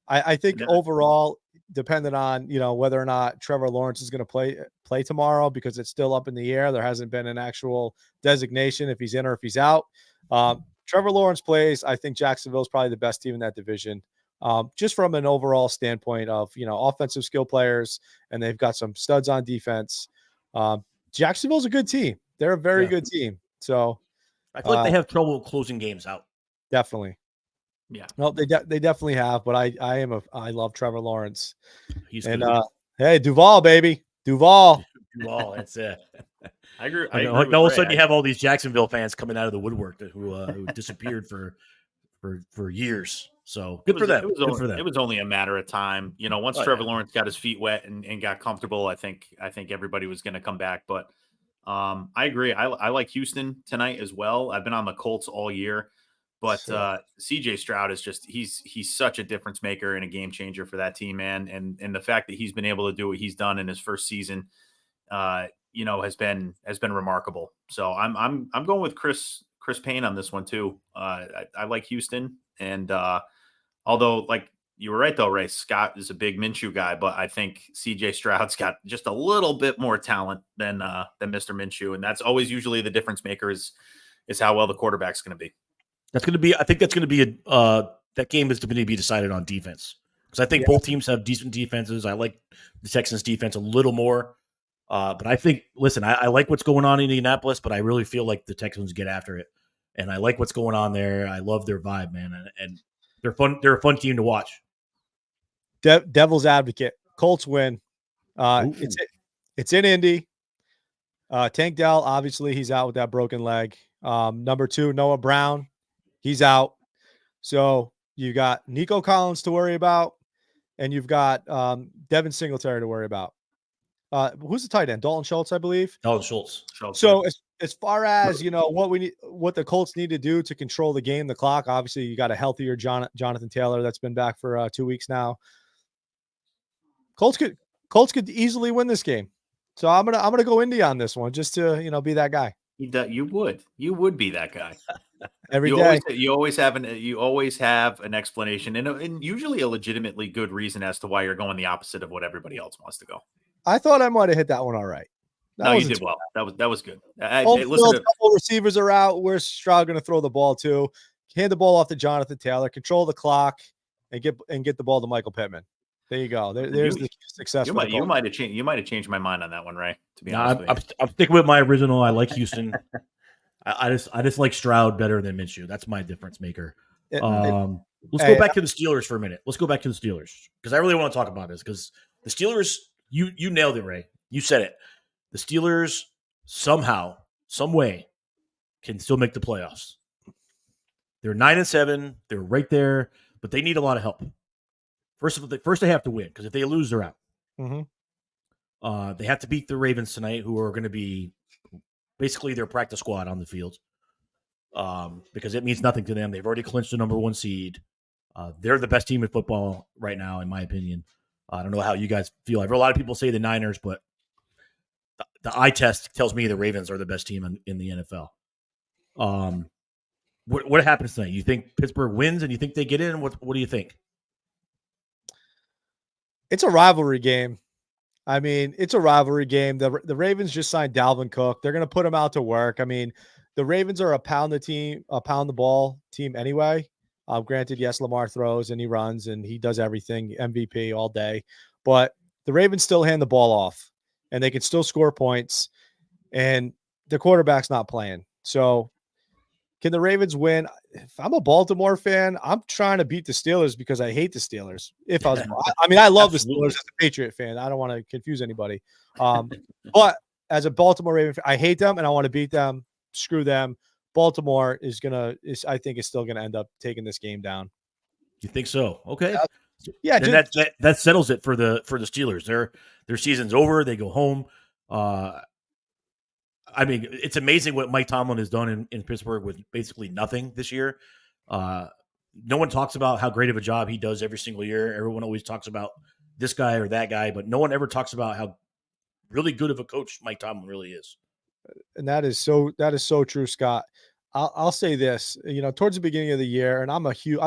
I think overall, depending on whether or not Trevor Lawrence is going to play tomorrow, because it's still up in the air. There hasn't been an actual designation if he's in or if he's out. Trevor Lawrence plays. I think Jacksonville's probably the best team in that division. Just from an overall standpoint of offensive skill players, and they've got some studs on defense. Jacksonville's a good team. They're a very good team. So I feel like they have trouble closing games out. Definitely. Yeah. No, they definitely have, but I love Trevor Lawrence. He's and good. Hey, Duval, baby. Duval, that's it. I agree. All of a sudden, you have all these Jacksonville fans coming out of the woodwork who disappeared for years. So good for them. It was only a matter of time. Once Trevor Lawrence got his feet wet and got comfortable, I think everybody was going to come back. But I agree. I like Houston tonight as well. I've been on the Colts all year. But CJ Stroud is he's such a difference maker and a game changer for that team, man. And the fact that he's been able to do what he's done in his first season, has been remarkable. So I'm going with Chris Payne on this one too. I like Houston, and although like you were right though, Ray, Scott is a big Minshew guy, but I think CJ Stroud's got just a little bit more talent than Mr. Minshew, and that's always usually the difference maker is how well the quarterback's going to be. I think that's going to be that game is going to be decided on defense, because I think both teams have decent defenses. I like the Texans defense a little more, but I think, listen, I like what's going on in Indianapolis, but I really feel like the Texans get after it, and I like what's going on there. I love their vibe, man, and they're fun. They're a fun team to watch. Devil's advocate, Colts win. It's in Indy. Tank Dell, obviously, he's out with that broken leg. Number 2, Noah Brown. He's out. So you got Nico Collins to worry about, and you've got Devin Singletary to worry about. Who's the tight end? Dalton Schultz, I believe. Dalton Schultz. So as far as what the Colts need to do to control the game, the clock. Obviously, you got a healthier Jonathan Taylor that's been back for 2 weeks now. Colts could easily win this game. So I'm gonna go Indy on this one, just to be that guy. You would be that guy. Every day. You always have an explanation and usually a legitimately good reason as to why you're going the opposite of what everybody else wants to go. I thought I might have hit that one all right. You did well. That was good. A couple receivers are out. Where's Stroud going to throw the ball to? Hand the ball off to Jonathan Taylor. Control the clock and get the ball to Michael Pittman. There you go. There's the success. You might have changed my mind on that one, Ray. To be honest, I'm sticking with my original. I like Houston. I just like Stroud better than Minshew. That's my difference maker. Let's go back to the Steelers for a minute. Let's go back to the Steelers, because I really want to talk about this, because the Steelers, you nailed it, Ray. You said it. The Steelers somehow, some way, can still make the playoffs. They're 9-7. They're right there, but they need a lot of help. First they have to win, because if they lose, they're out. Mm-hmm. They have to beat the Ravens tonight, who are going to be basically their practice squad on the field, because it means nothing to them. They've already clinched the number 1 seed. They're the best team in football right now, in my opinion. I don't know how you guys feel. I've heard a lot of people say the Niners, but the eye test tells me the Ravens are the best team in the NFL. What happens tonight? You think Pittsburgh wins and you think they get in? What do you think? It's a rivalry game. I mean, it's a rivalry game. The Ravens just signed Dalvin Cook. They're going to put him out to work. I mean, the Ravens are a pound the ball team anyway. Granted, yes, Lamar throws and he runs and he does everything, MVP all day. But the Ravens still hand the ball off, and they can still score points, and the quarterback's not playing. So can the Ravens win? If I'm a Baltimore fan, I'm trying to beat the Steelers because I hate the Steelers. I love the Steelers as a Patriot fan. I don't want to confuse anybody. But as a Baltimore Raven fan, I hate them and I want to beat them. Screw them. Baltimore I think is still gonna end up taking this game down. You think so? Okay. Yeah. That settles it for the Steelers. Their season's over. They go home. I mean, it's amazing what Mike Tomlin has done in Pittsburgh with basically nothing this year. No one talks about how great of a job he does every single year. Everyone always talks about this guy or that guy, but no one ever talks about how really good of a coach Mike Tomlin really is. And that is so true, Scott. I'll say this, towards the beginning of the year, and I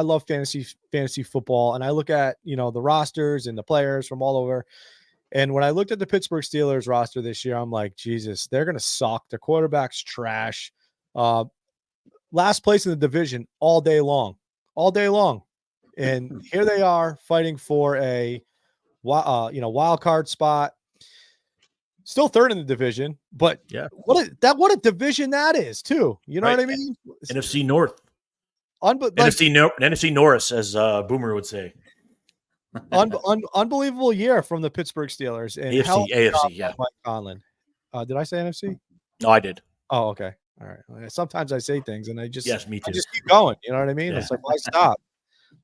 love fantasy football, and I look at, the rosters and the players from all over. And when I looked at the Pittsburgh Steelers roster this year, I'm like, Jesus, they're going to suck. Their quarterback's trash. Last place in the division all day long. And here they are fighting for a wild card spot. Still third in the division, but what a division that is too. You know what I mean? NFC North, NFC Norris, as Boomer would say. Unbelievable year from the Pittsburgh Steelers and AFC, yeah. Mike Conlon. Did I say NFC? No, I did. Oh, okay, all right. Sometimes I say things and I just me too. I just keep going. You know what I mean? Yeah. It's like why stop?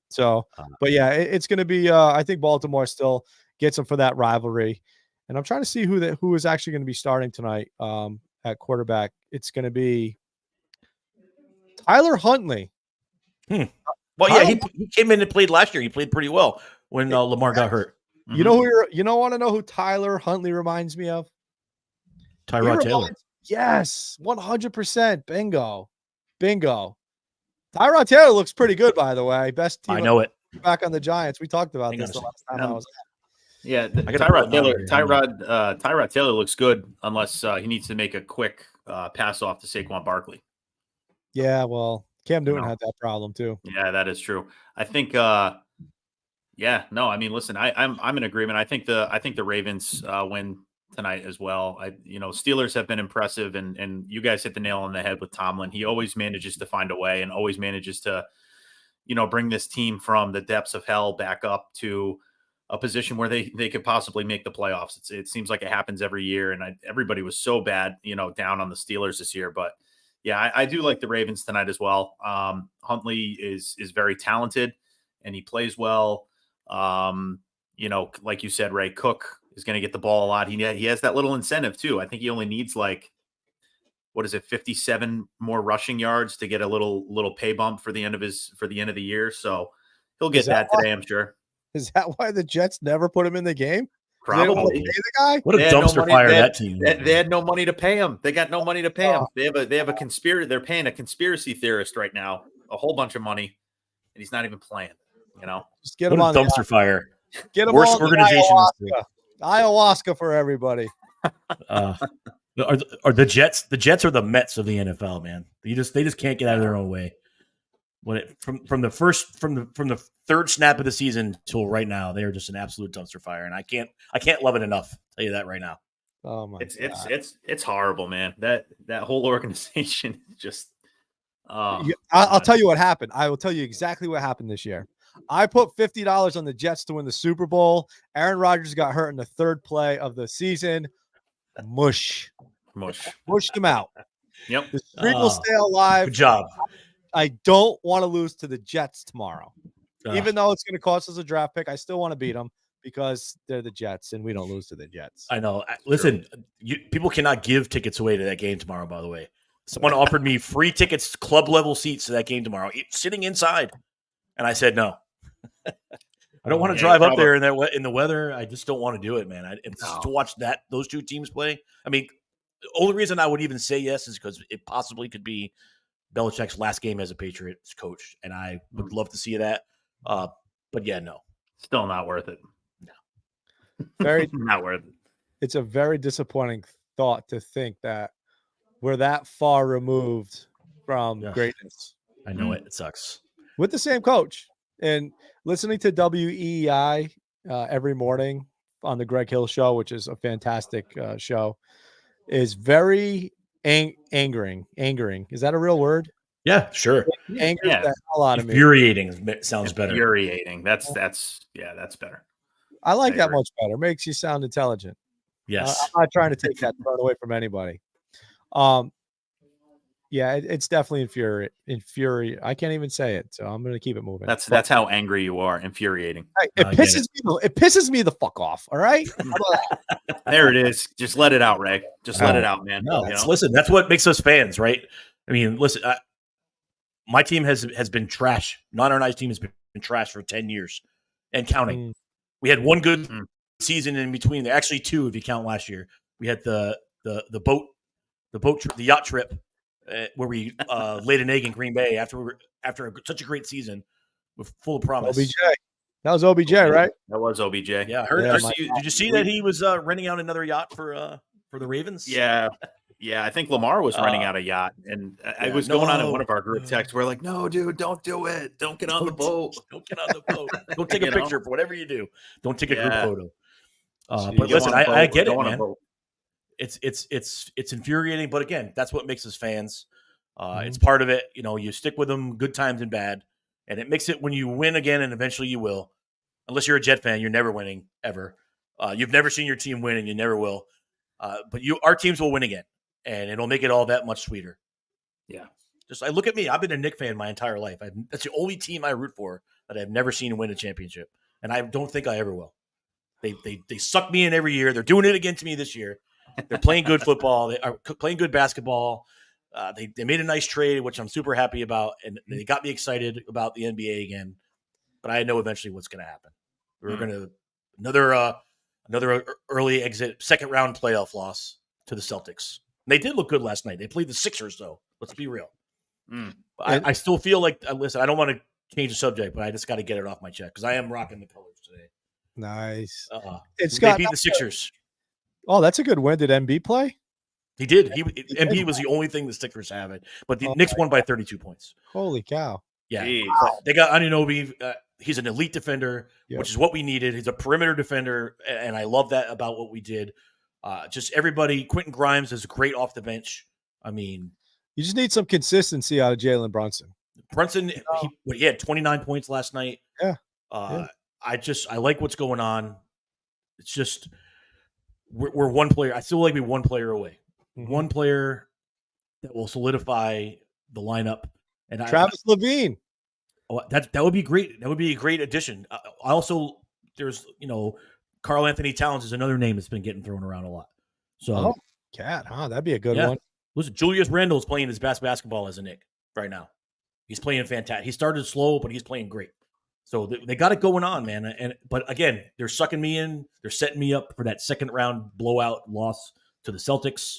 So, but yeah, it's going to be. I think Baltimore still gets them for that rivalry. And I'm trying to see who is actually going to be starting tonight at quarterback. It's going to be Tyler Huntley. Well, yeah, he came in and played last year. He played pretty well when Lamar got hurt. You want to know who Tyler Huntley reminds me of? Tyrod Taylor. Yes, 100%. Bingo. Tyrod Taylor looks pretty good, by the way. Best team. I know it. Back on the Giants. We talked about this the last time I was. Yeah, Tyrod Taylor looks good unless he needs to make a quick pass off to Saquon Barkley. Yeah, well, Cam Newton had that problem too. Yeah, that is true. I think. I mean, listen, I'm in agreement. I think the Ravens win tonight as well. Steelers have been impressive, and you guys hit the nail on the head with Tomlin. He always manages to find a way, and always manages to, bring this team from the depths of hell back up to a position where they could possibly make the playoffs. It seems like it happens every year, and everybody was so bad, down on the Steelers this year. But yeah, I do like the Ravens tonight as well. Huntley is very talented, and he plays well. Like you said, Ray, Cook is going to get the ball a lot. He has that little incentive too. I think he only needs 57 more rushing yards to get a little pay bump for the end of the year. So he'll get that today, I'm sure. Is that why the Jets never put him in the game? Probably. The guy? What a dumpster fire that team. They had no money to pay him. They got no money to pay him. They have a conspiracy. They're paying a conspiracy theorist right now a whole bunch of money, and he's not even playing. Just get him on dumpster fire. Get him worst on organization. Ayahuasca for everybody. Are the Jets? The Jets are the Mets of the NFL, man. They just can't get out of their own way. From the third snap of the season till right now, they are just an absolute dumpster fire, and I can't love it enough. I'll tell you that right now. Oh my God. It's horrible, man. That whole organization just. I'll tell you what happened. I will tell you exactly what happened this year. I put $50 on the Jets to win the Super Bowl. Aaron Rodgers got hurt in the third play of the season. Mushed him out. Yep. The streak will stay alive. Good job. I don't want to lose to the Jets tomorrow. Even though it's going to cost us a draft pick, I still want to beat them because they're the Jets and we don't lose to the Jets. I know. Listen, people cannot give tickets away to that game tomorrow, by the way. Someone offered me free tickets, club level seats to that game tomorrow, sitting inside. And I said no. I don't want to drive up there in the weather. I just don't want to do it, man. To watch those two teams play. I mean, the only reason I would even say yes is because it possibly could be Belichick's last game as a Patriots coach, and I would love to see that. But yeah, no. Still not worth it. No. Very not worth it. It's a very disappointing thought to think that we're that far removed from greatness. I know it. It sucks. With the same coach. And listening to WEEI every morning on the Greg Hill show, which is a fantastic show, is very angering. Is that a real word? Yeah, sure. Angers the hell out of me. Infuriating sounds better. Infuriating. That's better. I like that much better. Makes you sound intelligent. Yes. I'm not trying to take that thrown away from anybody. Yeah, it's definitely infuriating. I can't even say it, so I'm going to keep it moving. That's how angry you are. Infuriating. It pisses me the fuck off. All right. There it is. Just let it out, Ray. Just let it out, man. No, listen. That's what makes us fans, right? I mean, listen. My team has been trash. Not our nice team has been trash for 10 years and counting. We had one good season in between. Actually, two if you count last year. We had the yacht trip where we laid an egg in Green Bay after such a great season with full of promise. OBJ. That was OBJ, right? That was OBJ. Yeah, I heard. Did you see that he was renting out another yacht for the Ravens? Yeah. Yeah, I think Lamar was renting out a yacht, and I was going on in one of our group texts. We're like, "No, dude, don't do it. Don't get on the boat. Don't get on the boat. Don't take a picture for whatever you do. Don't take a group photo." But listen, I get it, man. It's infuriating, but again, that's what makes us fans. It's part of it. You know, you stick with them, good times and bad, and it makes it when you win again, and eventually you will. Unless you're a Jet fan, you're never winning ever. You've never seen your team win, and you never will. But our teams will win again. And it'll make it all that much sweeter. Yeah. Just look at me. I've been a Knicks fan my entire life. That's the only team I root for that I've never seen win a championship. And I don't think I ever will. They suck me in every year. They're doing it again to me this year. They're playing good football. They are playing good basketball. They made a nice trade, which I'm super happy about. And they got me excited about the NBA again. But I know eventually what's going to happen. We're going to another early exit, second round playoff loss to the Celtics. They did look good last night. They played the Sixers, though. Let's be real. I still feel like, listen, I don't want to change the subject, but I just got to get it off my chest because I am rocking the colors today. Nice. They beat the Sixers. Oh, that's a good win. Did MB play? He did. MB was the only thing the Sixers have. But the Knicks won by 32 points. Holy cow. Yeah. They got Anunoby. He's an elite defender, which is what we needed. He's a perimeter defender, and I love that about what we did. Just everybody. Quentin Grimes is great off the bench. I mean, you just need some consistency out of Jalen Brunson. He had 29 points last night. Yeah. I like what's going on. It's just we're one player. I still like to be one player away. One player that will solidify the lineup. And Travis Levine. That would be great. That would be a great addition. There's Karl Anthony Towns is another name that's been getting thrown around a lot. So, that'd be a good one. Listen, Julius Randle is playing his best basketball as a Knick right now. He's playing fantastic. He started slow, but he's playing great. So they got it going on, man. But again, they're sucking me in. They're setting me up for that second round blowout loss to the Celtics.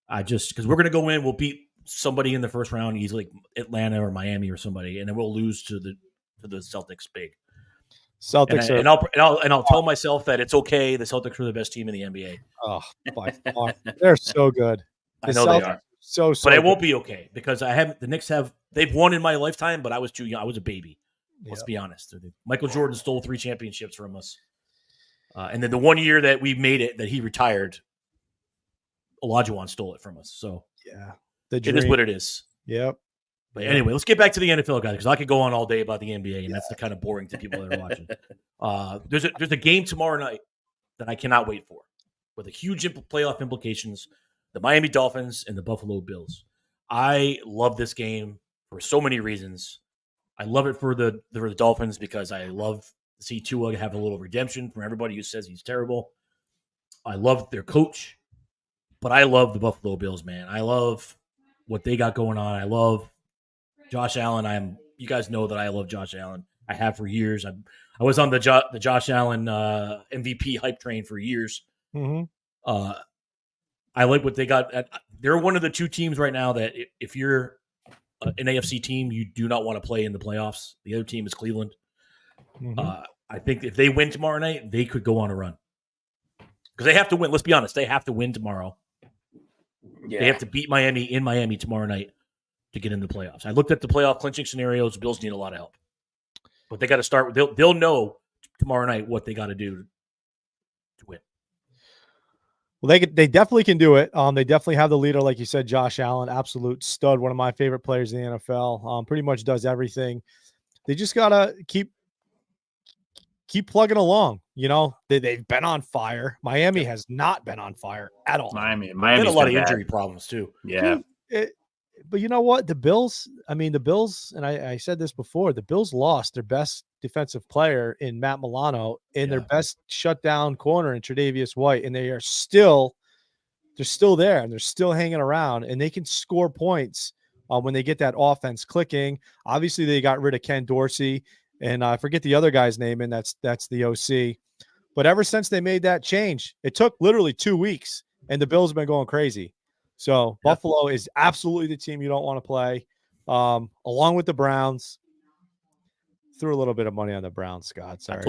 Because we're going to go in, we'll beat somebody in the first round, easily like Atlanta or Miami or somebody, and then we'll lose to the Celtics big. Celtics and I'll tell myself that it's okay. The Celtics are the best team in the NBA. Oh, by far. They're so good. I know they are. So but it good. won't be okay because the Knicks they've won in my lifetime, but I was too young. I was a baby. Let's be honest. Michael Jordan stole 3 championships from us. And then the one year that we made it, that he retired, Olajuwon stole it from us. So it is what it is. Yep. But anyway, let's get back to the NFL, guys, because I could go on all day about the NBA, and that's the kind of boring to people that are watching. There's a game tomorrow night that I cannot wait for, with a huge playoff implications: the Miami Dolphins and the Buffalo Bills. I love this game for so many reasons. I love it for the Dolphins because I love to see Tua have a little redemption from everybody who says he's terrible. I love their coach, but I love the Buffalo Bills, man. I love what they got going on. I love Josh Allen. You guys know that I love Josh Allen. I have for years. I was on the Josh Allen MVP hype train for years. I like what they got. They're one of the 2 teams right now that if you're an AFC team, you do not want to play in the playoffs. The other team is Cleveland. I think if they win tomorrow night, they could go on a run. Because they have to win. Let's be honest. They have to win tomorrow. Yeah. They have to beat Miami in Miami tomorrow night to get into the playoffs. I looked at the playoff clinching scenarios. The Bills need a lot of help. But they got to start. They'll know tomorrow night what they got to do to win. Well, they definitely can do it. They definitely have the leader, like you said, Josh Allen, absolute stud, one of my favorite players in the NFL. Pretty much does everything. They just gotta keep plugging along. They've been on fire. Miami has not been on fire at all. Miami's had a lot of injury problems too. Yeah. But you know what? The Bills, and I said this before, the Bills lost their best defensive player in Matt Milano and their best shutdown corner in Tre'Davious White, and they're still there, and they're still hanging around, and they can score points when they get that offense clicking. Obviously, they got rid of Ken Dorsey, and I forget the other guy's name, and that's the OC. But ever since they made that change, it took literally 2 weeks, and the Bills have been going crazy. So Buffalo is absolutely the team you don't want to play. Along with the Browns. Threw a little bit of money on the Browns, Scott. Sorry. I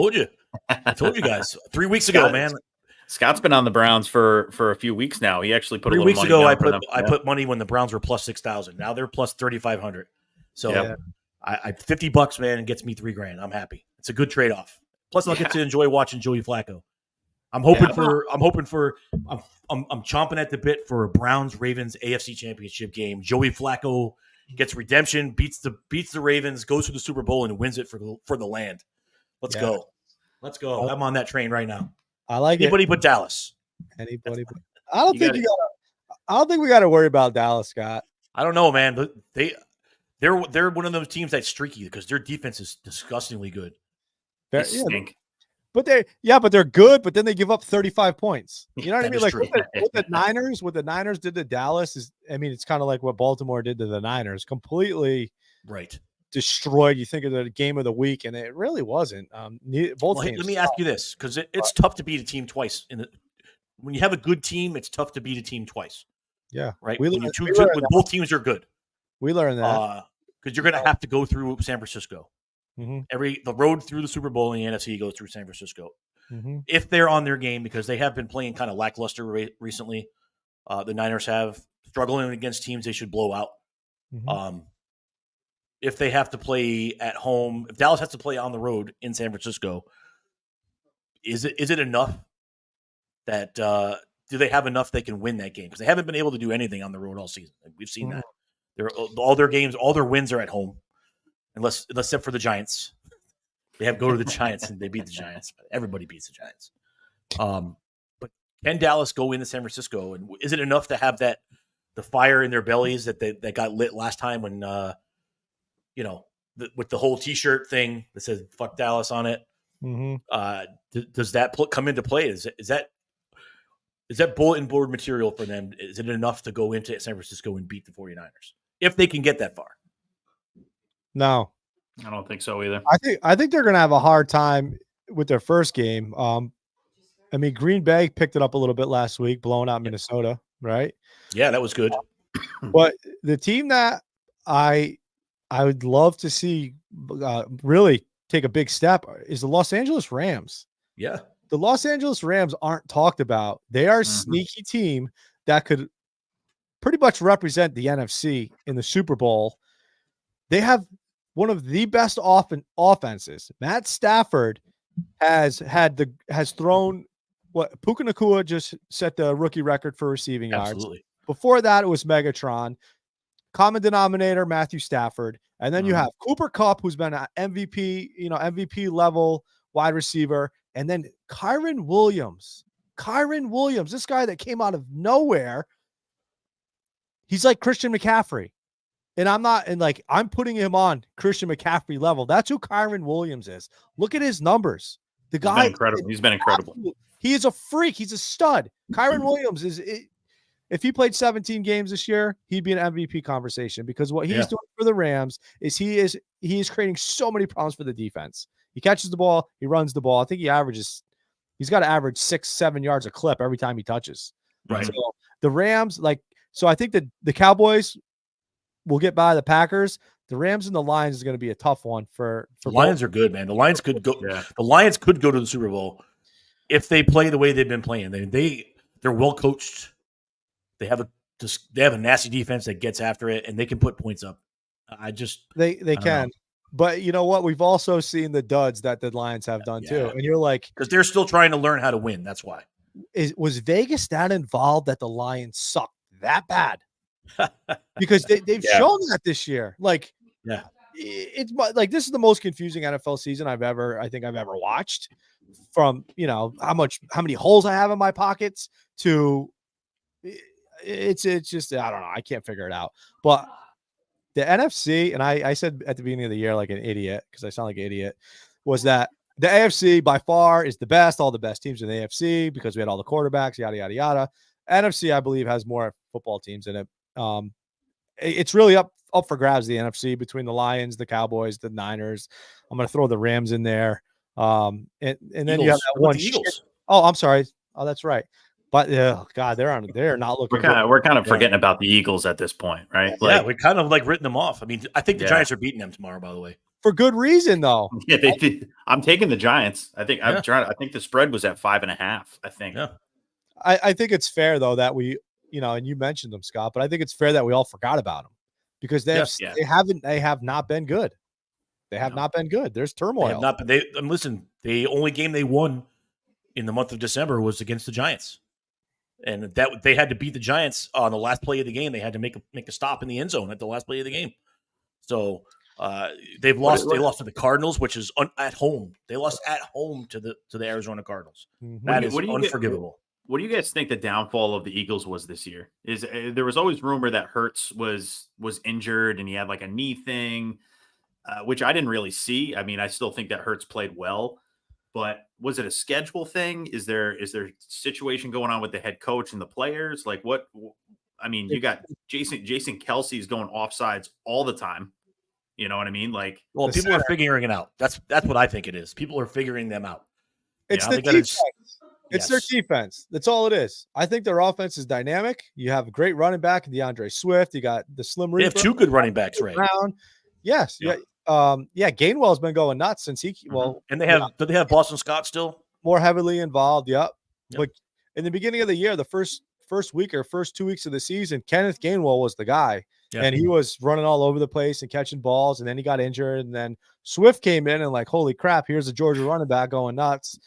told you guys 3 weeks ago, man. Scott's been on the Browns for a few weeks now. He actually put 3 a little weeks money ago. down I put money when the Browns were plus 6,000. Now they're plus 3,500. So I $50, man, and gets me $3,000. I'm happy. It's a good trade off. Plus, I'll get to enjoy watching Joey Flacco. I'm chomping at the bit for a Browns Ravens AFC Championship game. Joey Flacco gets redemption, beats the Ravens, goes to the Super Bowl, and wins it for the land. Let's go. Let's go. I'm on that train right now. I like anybody but Dallas. Anybody but I don't think we got to worry about Dallas, Scott. I don't know, man. They're one of those teams that's streaky because their defense is disgustingly good. They stink. But they're good, but then they give up 35 points. You know what I mean? Like what the Niners did to Dallas it's kind of like what Baltimore did to the Niners. Completely destroyed. You think of the game of the week, and it really wasn't. Let me ask you this, because it's tough to beat a team twice. When you have a good team, it's tough to beat a team twice. Yeah, right. When both teams are good, we learned that because you're going to have to go through San Francisco. Mm-hmm. The road through the Super Bowl in the NFC goes through San Francisco. Mm-hmm. If they're on their game, because they have been playing kind of lackluster recently, the Niners have struggling against teams they should blow out. Mm-hmm. If they have to play at home, if Dallas has to play on the road in San Francisco, is it enough that do they have enough they can win that game? Because they haven't been able to do anything on the road all season. We've seen that. All their games, all their wins are at home. Except for the Giants. They have go to the Giants and they beat the Giants. Everybody beats the Giants. But can Dallas go into San Francisco? And is it enough to have the fire in their bellies that got lit last time when with the whole T-shirt thing that says "fuck Dallas" on it? Mm-hmm. Does that come into play? Is that bulletin board material for them? Is it enough to go into San Francisco and beat the 49ers if they can get that far? No, I don't think so either. I think they're going to have a hard time with their first game. Green Bay picked it up a little bit last week, blowing out Minnesota, right? Yeah, that was good. But the team that I would love to see really take a big step is the Los Angeles Rams. Yeah. The Los Angeles Rams aren't talked about. They are a sneaky team that could pretty much represent the NFC in the Super Bowl. They have one of the best offenses. Matt Stafford has thrown what Puka Nacua just set the rookie record for receiving yards. Before that, it was Megatron. Common denominator, Matthew Stafford. And then you have Cooper Kupp, who's been an MVP level wide receiver. And then Kyren Williams, this guy that came out of nowhere. He's like Christian McCaffrey. And I'm putting him on Christian McCaffrey level. That's who Kyren Williams is. Look at his numbers. The guy, He's been incredible. He is a freak. He's a stud. Kyren Williams if he played 17 games this year, he'd be an MVP conversation because what he's doing for the Rams is he is creating so many problems for the defense. He catches the ball, he runs the ball. I think he's got to average 6-7 yards a clip every time he touches. Right. So the Rams, I think that the Cowboys will get by the Packers. The Rams and the Lions is going to be a tough one for the Lions are good, man. The Lions could go. Yeah. The Lions could go to the Super Bowl if they play the way they've been playing. They're well coached. They have a nasty defense that gets after it, and they can put points up. They can. But you know what? We've also seen the duds that the Lions have done too. And you're like, because they're still trying to learn how to win. That's why. Was Vegas that involved that the Lions sucked that bad? Because they've shown that this year. It's like this is the most confusing NFL season I've ever watched. From how many holes I have in my pockets to it's just I don't know. I can't figure it out. But the NFC, and I said at the beginning of the year like an idiot because I sound like an idiot, was that the AFC by far is the best. All the best teams in the AFC because we had all the quarterbacks, yada yada yada. NFC, I believe, has more football teams in it. It's really up for grabs, the NFC, between the Lions, the Cowboys, the Niners. I'm going to throw the Rams in there. And then Eagles. You have that one. Eagles. Oh, I'm sorry. Oh, that's right. But God, they're not looking. We're kind of forgetting about the Eagles at this point, right? Yeah, we kind of like written them off. I mean, I think the Yeah. Giants are beating them tomorrow, by the way. For good reason, though. Yeah, they did. I'm taking the Giants. I think Yeah. I think the spread was at 5.5. I think. Yeah. I think it's fair though that we, and you mentioned them, Scott, but I think it's fair that we all forgot about them because they have not been good. They have not been good. There's turmoil. Listen, the only game they won in the month of December was against the Giants. And that they had to beat the Giants on the last play of the game. They had to make a stop in the end zone at the last play of the game. So they've lost. They lost to the Cardinals, which is at home. They lost at home to the Arizona Cardinals. Mm-hmm. That is unforgivable. What do you guys think the downfall of the Eagles was this year? There was always rumor that Hurts was injured and he had like a knee thing, which I didn't really see. I mean, I still think that Hurts played well. But was it a schedule thing? Is there a situation going on with the head coach and the players? Like what? I mean, you got Jason Kelsey's going offsides all the time. You know what I mean? Like, well, people are figuring it out. That's what I think it is. People are figuring them out. It's the defense. It's their defense. That's all it is. I think their offense is dynamic. You have a great running back in DeAndre Swift. You got the Slim Reaper. They have two good running backs, right? Brown. Yes. Yeah. Gainwell's been going nuts since and they have do they have Boston Scott still more heavily involved? Yep. But in the beginning of the year, the first week or first 2 weeks of the season, Kenneth Gainwell was the guy, and he was running all over the place and catching balls, and then he got injured, and then Swift came in and like, holy crap, here's a Georgia running back going nuts.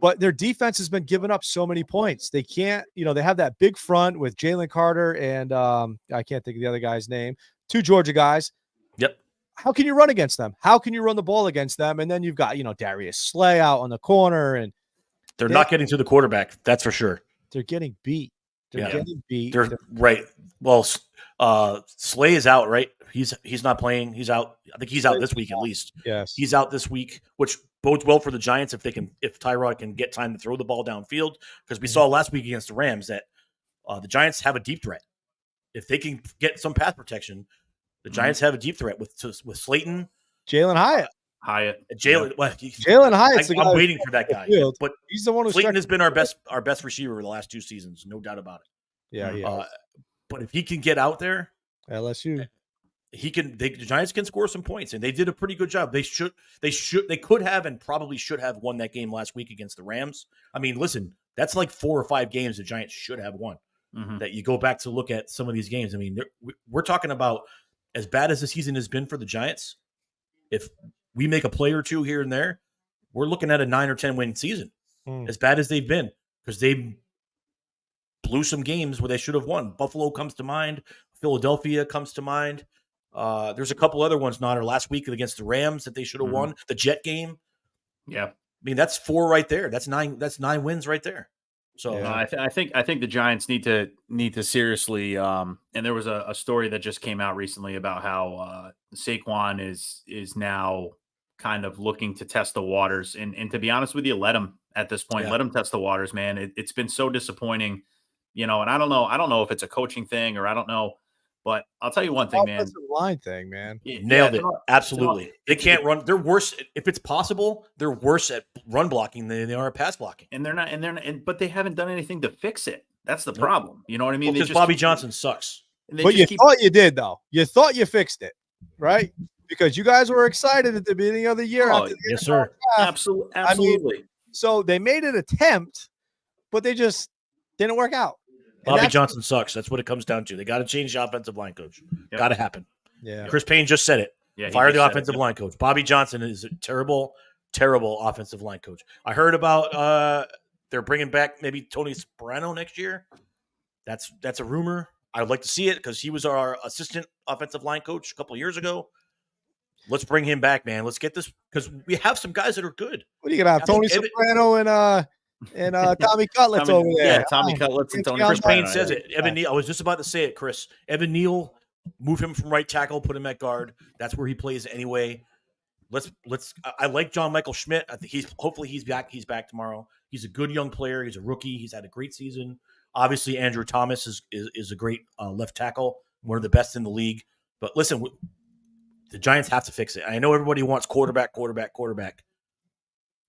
But their defense has been giving up so many points. They can't, they have that big front with Jalen Carter and I can't think of the other guy's name, two Georgia guys. Yep. How can you run against them? How can you run the ball against them? And then you've got, Darius Slay out on the corner, and they're not getting to the quarterback. That's for sure. They're getting beat. Getting beat. They're right. Well, Slay is out, right? He's not playing. He's out. I think he's out this week at least. Yes. He's out this week, which bodes well for the Giants if Tyrod can get time to throw the ball downfield, because we saw last week against the Rams that the Giants have a deep threat. If they can get some pass protection, the Giants have a deep threat with Slayton, Jalen Hyatt. Jalen Hyatt. I'm waiting for that guy, but he's the one who Slayton has been our best receiver over the last 2 seasons, no doubt about it. Yeah, but if he can get out there, LSU, the Giants can score some points, and they did a pretty good job. They could have and probably should have won that game last week against the Rams. I mean, listen, that's like 4 or 5 games the Giants should have won. That you go back to look at some of these games. I mean, we're talking about, as bad as the season has been for the Giants, if we make a play or two here and there, we're looking at a 9 or 10 win season. As bad as they've been, because they blew some games where they should have won. Buffalo comes to mind. Philadelphia comes to mind. There's a couple other ones, Nodder, last week against the Rams that they should have won. The Jet game. Yeah. I mean, that's 4 right there. That's 9 wins right there. So I think the Giants need to seriously. And there was a story that just came out recently about how Saquon is now kind of looking to test the waters. And to be honest with you, let him at this point. Let him test the waters, man. It's been so disappointing, And I don't know if it's a coaching thing or I don't know. But I'll tell you one thing, man. Line thing, man. Nailed it. Absolutely. They can't run. They're worse. If it's possible, they're worse at run blocking than they are at pass blocking. And they're not. But they haven't done anything to fix it. That's the problem. You know what I mean? Because Bobby Johnson sucks. But you thought you did, though. You thought you fixed it, right? Because you guys were excited at the beginning of the year. Yes, sir. Absolutely. I mean, so they made an attempt, but they just didn't work out. Bobby Johnson sucks. That's what it comes down to. They got to change the offensive line coach. Got to happen. Yeah. Chris Payne just said it. Yeah, fire the offensive line coach. Bobby Johnson is a terrible, terrible offensive line coach. I heard about they're bringing back maybe Tony Soprano next year. That's a rumor. I'd like to see it because he was our assistant offensive line coach a couple of years ago. Let's bring him back, man. Let's get this because we have some guys that are good. What are you gonna have? Tony Soprano and Tommy Cutlets over there. Yeah, Tommy Cutlets and Tony. Chris Payne says it. Evan Neal. I was just about to say it, Chris. Evan Neal, move him from right tackle, put him at guard. That's where he plays anyway. Let's. I like John Michael Schmidt. I think hopefully he's back. He's back tomorrow. He's a good young player. He's a rookie. He's had a great season. Obviously, Andrew Thomas is a great left tackle, one of the best in the league. But listen, the Giants have to fix it. I know everybody wants quarterback,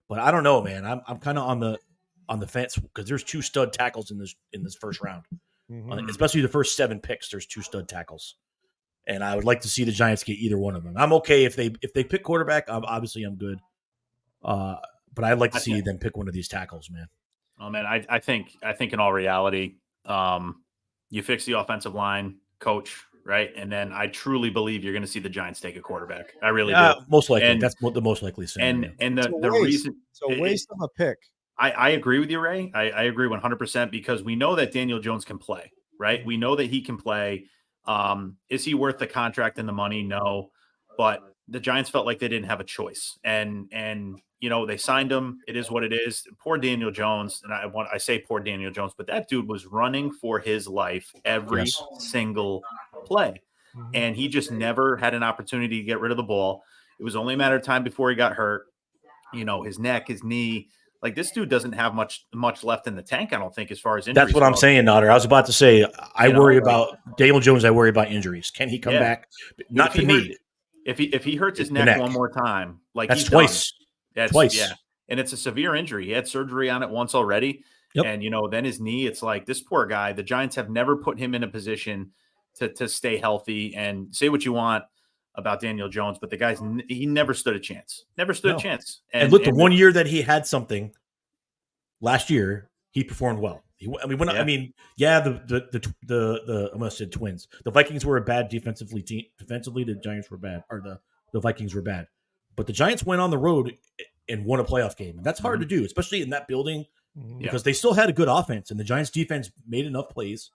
but I don't know, man. I'm kind of on the fence because there's 2 stud tackles in this first round, Mhm. especially the first 7 picks. There's 2 stud tackles, and I would like to see the Giants get either one of them. I'm okay if they pick quarterback. Obviously, I'm good, but I'd like to see them pick one of these tackles, man. Oh man, I think in all reality, you fix the offensive line coach, right? And then I truly believe you're going to see the Giants take a quarterback. I really do. Most likely. And that's the most likely scenario. and It's the reason So waste of a pick. I agree with you, Ray. I agree 100% because we know that Daniel Jones can play, right? We know that he can play. Is he worth the contract and the money? No, but the Giants felt like they didn't have a choice, and they signed him. It is what it is. Poor Daniel Jones, and I say poor Daniel Jones, but that dude was running for his life every single play, and he just never had an opportunity to get rid of the ball. It was only a matter of time before he got hurt. His neck, his knee. Like this dude doesn't have much left in the tank, I don't think, as far as injuries. That's what I'm saying, Notter. I was about to say, I worry about Daniel Jones. I worry about injuries. Can he come back? Not to me. If he hurts his neck one more time, that's twice. Twice. Yeah, and it's a severe injury. He had surgery on it once already, and then his knee. It's like this poor guy. The Giants have never put him in a position to stay healthy. And say what you want about Daniel Jones, but the guy's he never stood a chance. Never stood a chance. And look, the 1 year that he had something last year, he performed well. I'm gonna say Twins. The Vikings were a bad defensively team. Defensively, the Giants were bad, or the Vikings were bad. But the Giants went on the road and won a playoff game, and that's hard to do, especially in that building, because they still had a good offense, and the Giants' defense made enough plays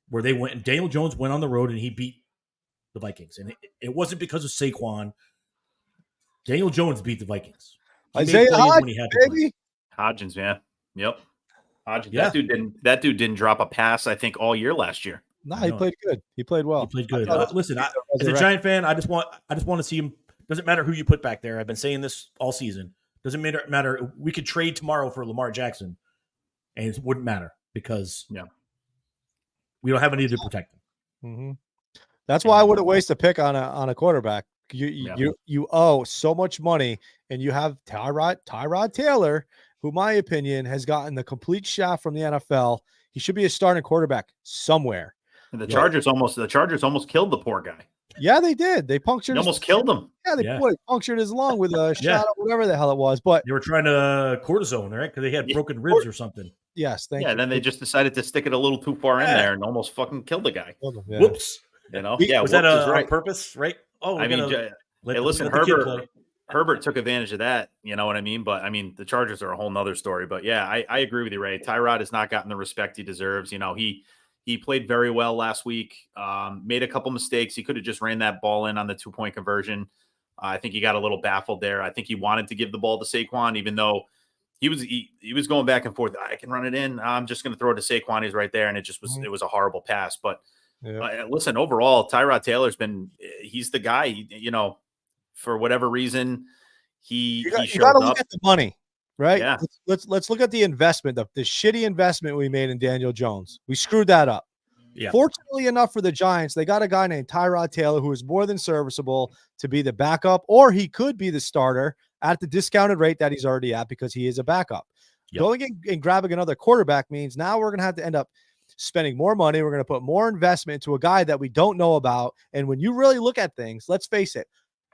where they went. And Daniel Jones went on the road and he beat the Vikings, and it wasn't because of Saquon. Daniel Jones beat the Vikings. Isaiah Hodgins, baby. Hodgins, man. Yep. Hodgins. Yeah. That dude didn't drop a pass, I think, all year last year. No, he played good. He played well. He played good. Listen, as a Giant fan, I just want to see him. Doesn't matter who you put back there. I've been saying this all season. Doesn't matter. We could trade tomorrow for Lamar Jackson, and it wouldn't matter because we don't have any to protect him. Mm-hmm. That's why I wouldn't waste a pick on a quarterback. You owe so much money, and you have Tyrod Taylor, who, in my opinion, has gotten the complete shaft from the NFL. He should be a starting quarterback somewhere. And the Chargers almost killed the poor guy. Yeah, they did. They punctured. They almost killed him. Yeah, they punctured his lung with a shot of whatever the hell it was. But they were trying to cortisone, right? Because they had broken ribs or something. Yes, thank you. Yeah, then they just decided to stick it a little too far in there and almost fucking killed the guy. Whoops. Was that on purpose, right? Oh, listen, Herbert took advantage of that. You know what I mean? But I mean, the Chargers are a whole nother story. But yeah, I agree with you, Ray. Tyrod has not gotten the respect he deserves. He played very well last week. Made a couple mistakes. He could have just ran that ball in on the 2-point conversion. I think he got a little baffled there. I think he wanted to give the ball to Saquon, even though he was going back and forth. I can run it in. I'm just going to throw it to Saquon. He's right there, and it was a horrible pass. But listen, overall, Tyrod Taylor's he's the guy. For whatever reason, you got to look at the money, right? Yeah. Let's look at the investment, the shitty investment we made in Daniel Jones. We screwed that up. Yeah. Fortunately enough for the Giants, they got a guy named Tyrod Taylor who is more than serviceable to be the backup, or he could be the starter at the discounted rate that he's already at because he is a backup. Yep. Going and grabbing another quarterback means now we're going to have to end up spending more money. We're going to put more investment into a guy that we don't know about. And when you really look at things, let's face it,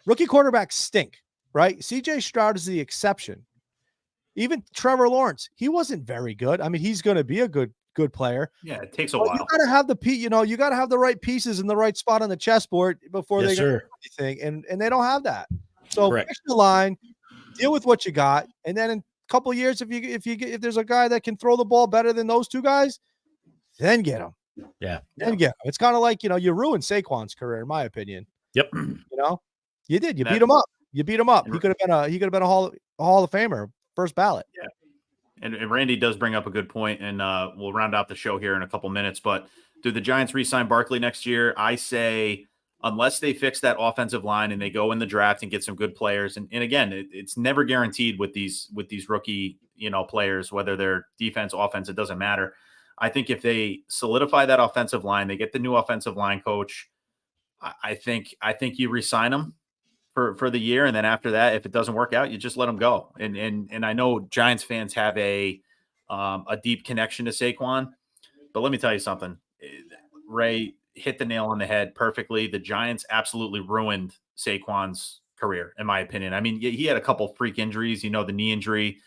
rookie quarterbacks stink, right? CJ Stroud is the exception. Even Trevor Lawrence, he wasn't very good. I mean, he's going to be a good player. Yeah, it takes a while. You got to have you got to have the right pieces in the right spot on the chessboard before they get anything, and they don't have that. So fix the line, deal with what you got, and then in a couple of years, if there's a guy that can throw the ball better than those two guys, then get him. Yeah, then get him. It's kind of like you ruined Saquon's career, in my opinion. Yep. You did. You beat him up. He could have been a Hall of Famer, first ballot. Yeah. And Randy does bring up a good point, and we'll round out the show here in a couple minutes. But do the Giants re-sign Barkley next year? I say unless they fix that offensive line and they go in the draft and get some good players. And again, it's never guaranteed with these rookie players, whether they're defense, offense, it doesn't matter. I think if they solidify that offensive line, they get the new offensive line coach. I think you re-sign them for the year, and then after that, if it doesn't work out, you just let them go. And I know Giants fans have a a deep connection to Saquon. But let me tell you something. Ray hit the nail on the head perfectly. The Giants absolutely ruined Saquon's career, in my opinion. I mean, he had a couple freak injuries, the knee injury,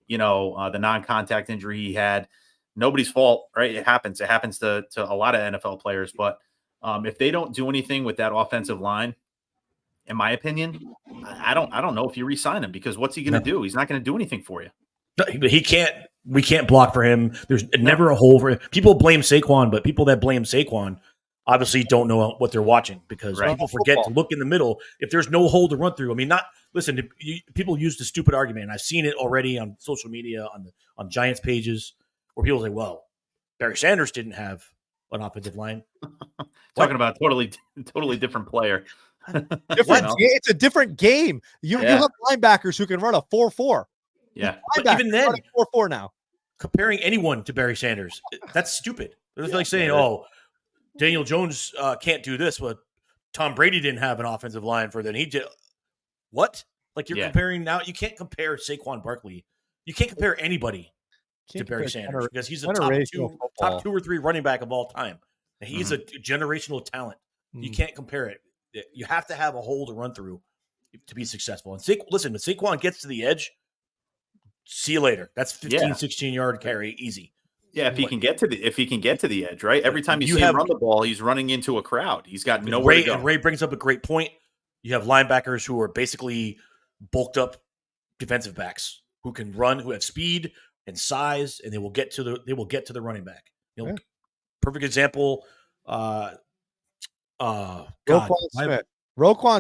the non-contact injury he had. Nobody's fault, right? It happens. It happens to a lot of NFL players. But if they don't do anything with that offensive line, in my opinion, I don't know if you re-sign him, because what's he going to do? He's not going to do anything for you. He can't. We can't block for him. There's never a hole for him. People blame Saquon, but people that blame Saquon obviously don't know what they're watching, because people forget to look in the middle. If there's no hole to run through, I mean, people use the stupid argument. And I've seen it already on social media, on Giants pages, where people say, "Well, Barry Sanders didn't have an offensive line." Talking about a totally different player. It's a different game. You have linebackers who can run a 4.4. Yeah, but even then, 4.4 now. Comparing anyone to Barry Sanders, that's stupid. It's like saying, "Oh, Daniel Jones can't do this," but Tom Brady didn't have an offensive line for that. He did. What? Like, you're comparing now? You can't compare Saquon Barkley. You can't compare anybody to Barry Sanders, because he's a top 2 or 3 running back of all time. And he's a generational talent. You can't compare it. You have to have a hole to run through to be successful. And listen, when Saquon gets to the edge, see you later. That's 15, 16-yard carry, easy. Yeah, if he can get to the edge, right? Every time you see him run the ball, he's running into a crowd. He's got nowhere to go. And Ray brings up a great point. You have linebackers who are basically bulked up defensive backs who can run, who have speed and size, and they will get to the running back. Perfect example. Roquan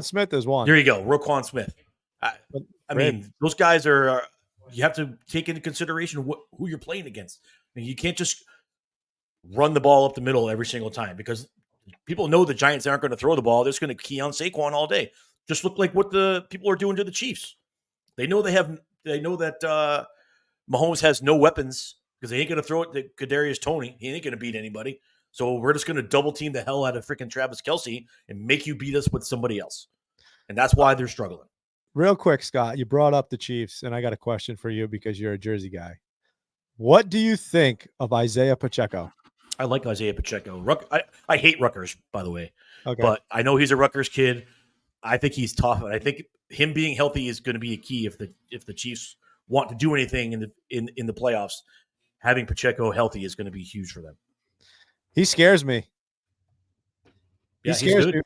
Smith is one. There you go, Roquan Smith. I mean, those guys are. You have to take into consideration who you're playing against. I mean, you can't just run the ball up the middle every single time, because people know the Giants aren't going to throw the ball. They're just going to key on Saquon all day. Just look like what the people are doing to the Chiefs. They know that Mahomes has no weapons, because they ain't going to throw it to Kadarius Toney. He ain't going to beat anybody. So we're just going to double team the hell out of freaking Travis Kelce and make you beat us with somebody else. And that's why they're struggling. Real quick, Scott, you brought up the Chiefs, and I got a question for you because you're a Jersey guy. What do you think of Isaiah Pacheco? I like Isaiah Pacheco. I hate Rutgers, by the way. Okay. But I know he's a Rutgers kid. I think he's tough, and I think him being healthy is going to be a key if the Chiefs want to do anything in the playoffs. Having Pacheco healthy is going to be huge for them. He scares me. He scares me.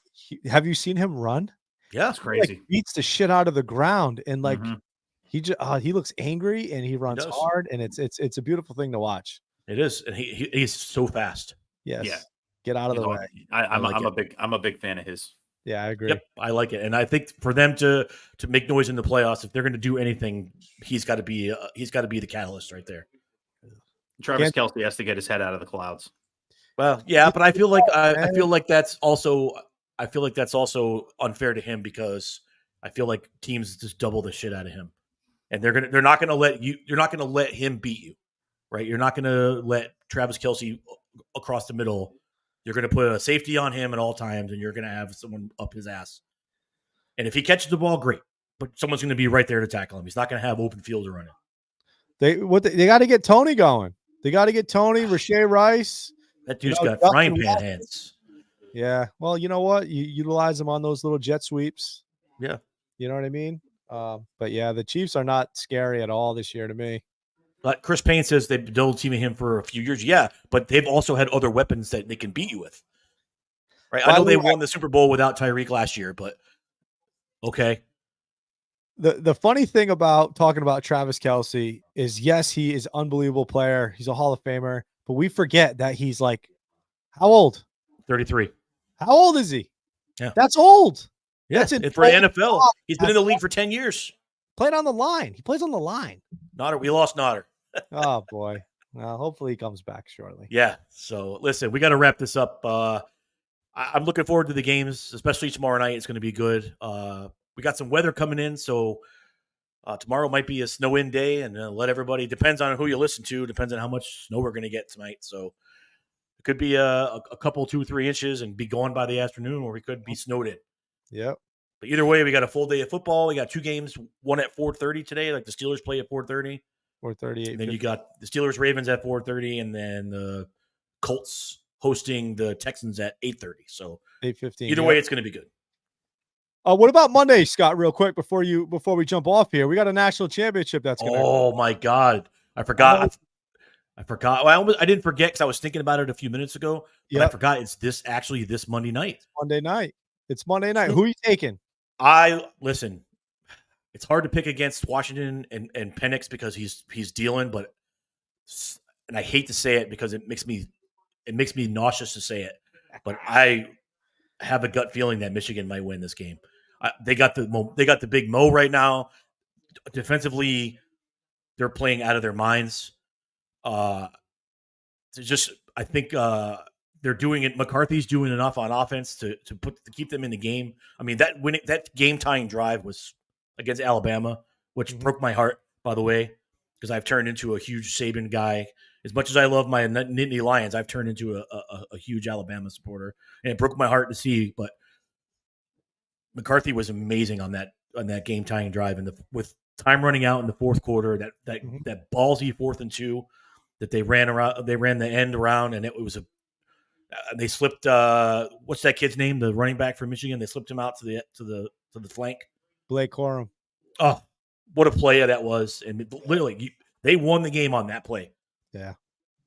Have you seen him run? Yeah, it's crazy. He beats the shit out of the ground, and he looks angry, and he runs hard, and it's a beautiful thing to watch. It is, and he's so fast. Yes. Yeah. Get out of the way. I'm a big fan of his. Yeah, I agree. Yep, I like it, and I think for them to make noise in the playoffs, if they're going to do anything, he's got to be the catalyst right there. Travis Kelce has to get his head out of the clouds. Well, yeah, but I feel like that's also unfair to him, because I feel like teams just double the shit out of him, and they're not going to let him beat you, right? You're not going to let Travis Kelce across the middle. You're going to put a safety on him at all times, and you're going to have someone up his ass. And if he catches the ball, great, but someone's going to be right there to tackle him. He's not going to have open field to run it. They got to get Tony going. They got to get Tony, Rashay Rice. That dude's got frying pan hands. Yeah. Well, you know what? You utilize them on those little jet sweeps. Yeah. You know what I mean? But yeah, the Chiefs are not scary at all this year to me. But Chris Payne says they've been double teaming him for a few years. Yeah, but they've also had other weapons that they can beat you with. Right? I know they won the Super Bowl without Tyreek last year, but okay. The funny thing about talking about Travis Kelce is, yes, he is an unbelievable player. He's a Hall of Famer, but we forget that he's like, how old? 33. How old is he? Yeah. That's old. Yeah, for the NFL. He's been in the league for 10 years. Played on the line. He plays on the line. Notter, we lost Notter. Oh, boy. Well, hopefully he comes back shortly. Yeah. So, listen, we got to wrap this up. I'm looking forward to the games, especially tomorrow night. It's going to be good. We got some weather coming in, so tomorrow might be a snow-in day, and let everybody – depends on who you listen to, depends on how much snow we're going to get tonight. So, it could be a couple, 2-3 inches and be gone by the afternoon, or we could be snowed in. Yep. But either way, we got a full day of football. We got 2 games, one at 4:30 today. Like the Steelers play at 4:30, 4:30. And then you got the Steelers Ravens at 4:30, and then the Colts hosting the Texans at 8:30. So 8:15. either way, it's going to be good. What about Monday, Scott? Real quick before we jump off here, we got a national championship that's going to. Oh my God, I forgot. I forgot. Well, I didn't forget because I was thinking about it a few minutes ago. But I forgot it's this Monday night. It's Monday night. Who are you taking? Listen. It's hard to pick against Washington and Penix because he's dealing, and I hate to say it because it makes me nauseous to say it, but I have a gut feeling that Michigan might win this game. They got the big Mo right now. Defensively, they're playing out of their minds. I think they're doing it. McCarthy's doing enough on offense to keep them in the game. I mean, that game tying drive was against Alabama, which broke my heart, by the way, because I've turned into a huge Saban guy. As much as I love my Nittany Lions, I've turned into a huge Alabama supporter, and it broke my heart to see. But McCarthy was amazing on that game tying drive, and with time running out in the fourth quarter, that ballsy 4th and 2 that they ran around. They ran the end around, and it was they slipped. What's that kid's name? The running back for Michigan. They slipped him out to the flank. Blake Corum. Oh, what a play that was. And literally, they won the game on that play. Yeah.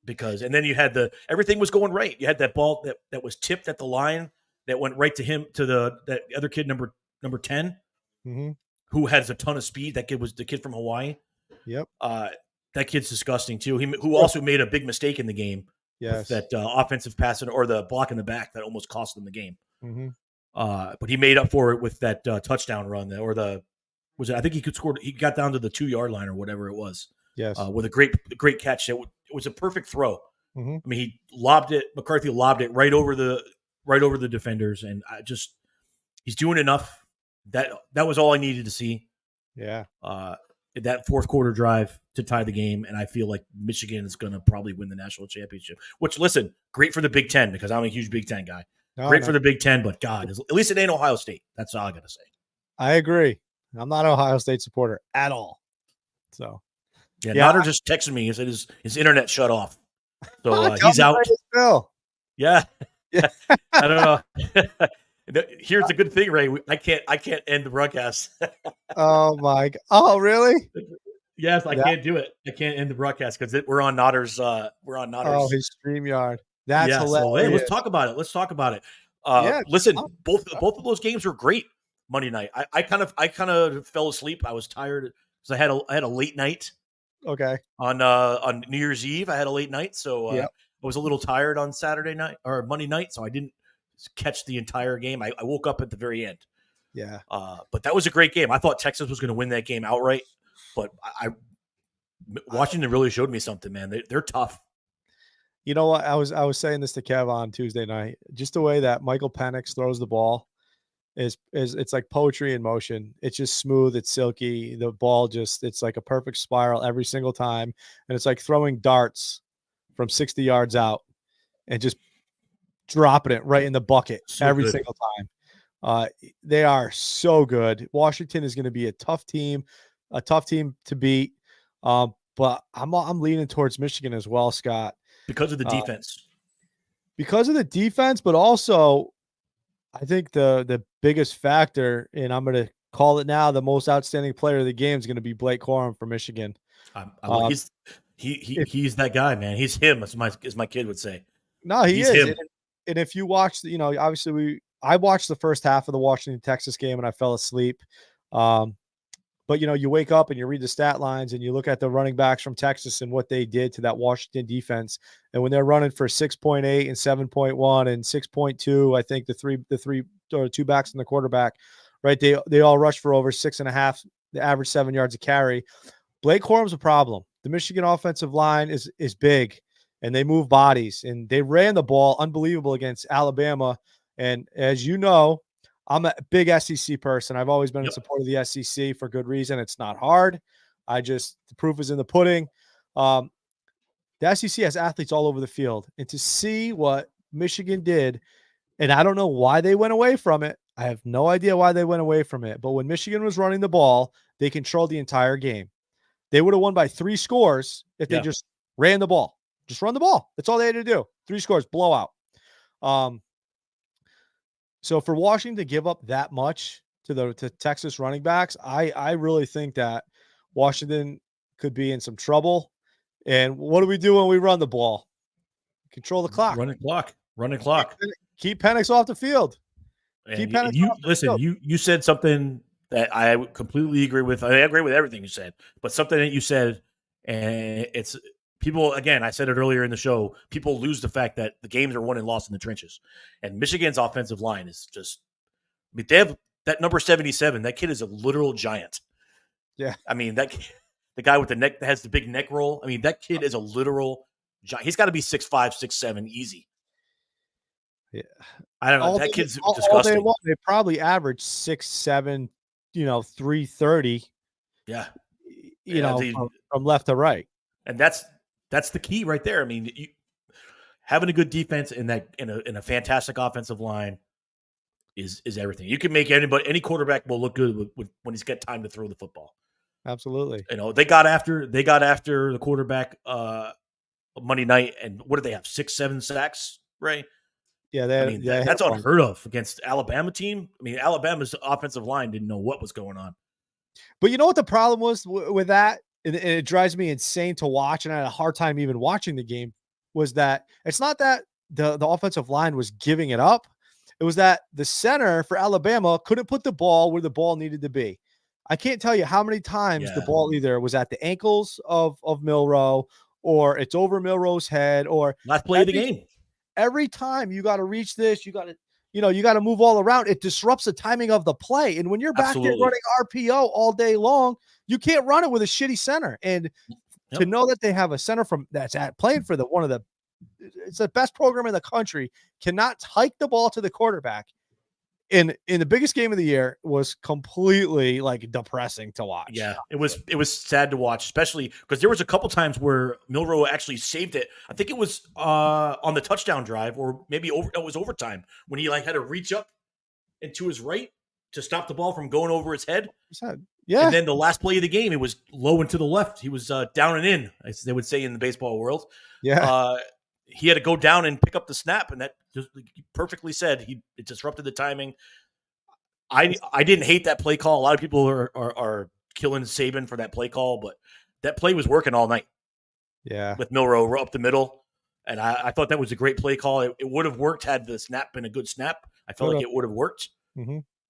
And then you had everything was going right. You had that ball that was tipped at the line that went right to him, to that other kid, number 10, who has a ton of speed. That kid was the kid from Hawaii. Yep. That kid's disgusting too. Who also made a big mistake in the game. Yes. That offensive pass or the block in the back that almost cost them the game. Mm-hmm. But he made up for it with that touchdown run, I think he got down to the 2-yard line or whatever it was. Yes. With a great catch. It was a perfect throw. Mm-hmm. I mean, McCarthy lobbed it right over the defenders, and he's doing enough. That was all I needed to see. Yeah. That fourth quarter drive to tie the game, and I feel like Michigan is going to probably win the national championship. Which, listen, great for the Big Ten because I'm a huge Big Ten guy. Great for the Big Ten, but God, at least it ain't Ohio State. That's all I got to say. I agree. I'm not an Ohio State supporter at all. So, yeah, Notter just texted me. He said his internet shut off, so he's out. Yeah, I don't know. Here's the good thing, Ray. I can't end the broadcast. Oh my God! Oh, really? Yes, I can't do it. I can't end the broadcast because we're on Notter's. Oh, his StreamYard. That's hilarious. So, hey, let's talk about it. Listen, both of those games were great Monday night. I kind of fell asleep. I was tired because I had a late night. Okay. On New Year's Eve, I had a late night, so I was a little tired on Saturday night or Monday night, so I didn't catch the entire game. I woke up at the very end. Yeah. But that was a great game. I thought Texas was going to win that game outright, but Washington really showed me something, man. They're tough. You know what? I was saying this to Kev on Tuesday night. Just the way that Michael Penix throws the ball is it's like poetry in motion. It's just smooth. It's silky. The ball it's like a perfect spiral every single time, and it's like throwing darts from 60 yards out and just dropping it right in the bucket every single time. They are so good. Washington is going to be a tough team to beat. But I'm leaning towards Michigan as well, Scott. Because of the defense. But also I think the biggest factor, and I'm going to call it now, the most outstanding player of the game is going to be Blake Corum for Michigan. He's that guy, man. He's him, as my kid would say. No, he's him. And if you watch, obviously I watched the first half of the Washington Texas game and I fell asleep. But, you wake up and you read the stat lines and you look at the running backs from Texas and what they did to that Washington defense. And when they're running for 6.8 and 7.1 and 6.2, I think the three or two backs and the quarterback, right? They all rush for over 6.5, the average 7 yards a carry. Blake Corum's a problem. The Michigan offensive line is big and they move bodies, and they ran the ball unbelievable against Alabama. And as you know, I'm a big SEC person. I've always been in support of the SEC for good reason. It's not hard. The proof is in the pudding. The SEC has athletes all over the field. And to see what Michigan did, and I don't know why they went away from it. I have no idea why they went away from it. But when Michigan was running the ball, they controlled the entire game. They would have won by 3 scores if they Yeah. just ran the ball. Just run the ball. That's all they had to do. 3 scores, blowout. So for Washington to give up that much to Texas running backs, I really think that Washington could be in some trouble. And what do we do when we run the ball? Control the clock. Running clock. Keep Penix off the field. And you said something that I completely agree with. I agree with everything you said, but something that you said, and it's people, again, I said it earlier in the show, people lose the fact that the games are won and lost in the trenches. And Michigan's offensive line is just, I mean, they have that number 77. That kid is a literal giant. Yeah. I mean, the guy with the neck that has the big neck roll. I mean, that kid is a literal giant. He's got to be 6'5", 6'7", easy. Yeah. I don't know. That kid's disgusting. All they probably average 6'7", 330. Yeah. From left to right. And that's the key right there. I mean, having a good defense in a fantastic offensive line is everything. You can make any quarterback will look good when he's got time to throw the football. Absolutely. They got after the quarterback Monday night, and what did they have? 6-7 sacks, right? Yeah, that's unheard of against Alabama team. I mean, Alabama's offensive line didn't know what was going on. But you know what the problem was with that? And it drives me insane to watch, and I had a hard time even watching the game, was that it's not that the offensive line was giving it up. It was that the center for Alabama couldn't put the ball where the ball needed to be. I can't tell you how many times the ball either was at the ankles of Milroe, or it's over Milroe's head, or last play of the game. Every time you got to reach this, you got to move all around. It disrupts the timing of the play. And when you're back there running RPO all day long, you can't run it with a shitty center. And to know that they have a center that's playing for it's the best program in the country, cannot hike the ball to the quarterback in the biggest game of the year was completely depressing to watch. Yeah, it was sad to watch, especially because there was a couple times where Milroe actually saved it. I think it was on the touchdown drive, or maybe it was overtime when he had to reach up and to his right to stop the ball from going over his head. Yeah. And then the last play of the game, it was low and to the left. He was down and in, as they would say in the baseball world. Yeah. He had to go down and pick up the snap, and that just perfectly said it disrupted the timing. I didn't hate that play call. A lot of people are killing Saban for that play call, but that play was working all night. Yeah, with Milroe up the middle, and I thought that was a great play call. It would have worked had the snap been a good snap. I felt like it would have worked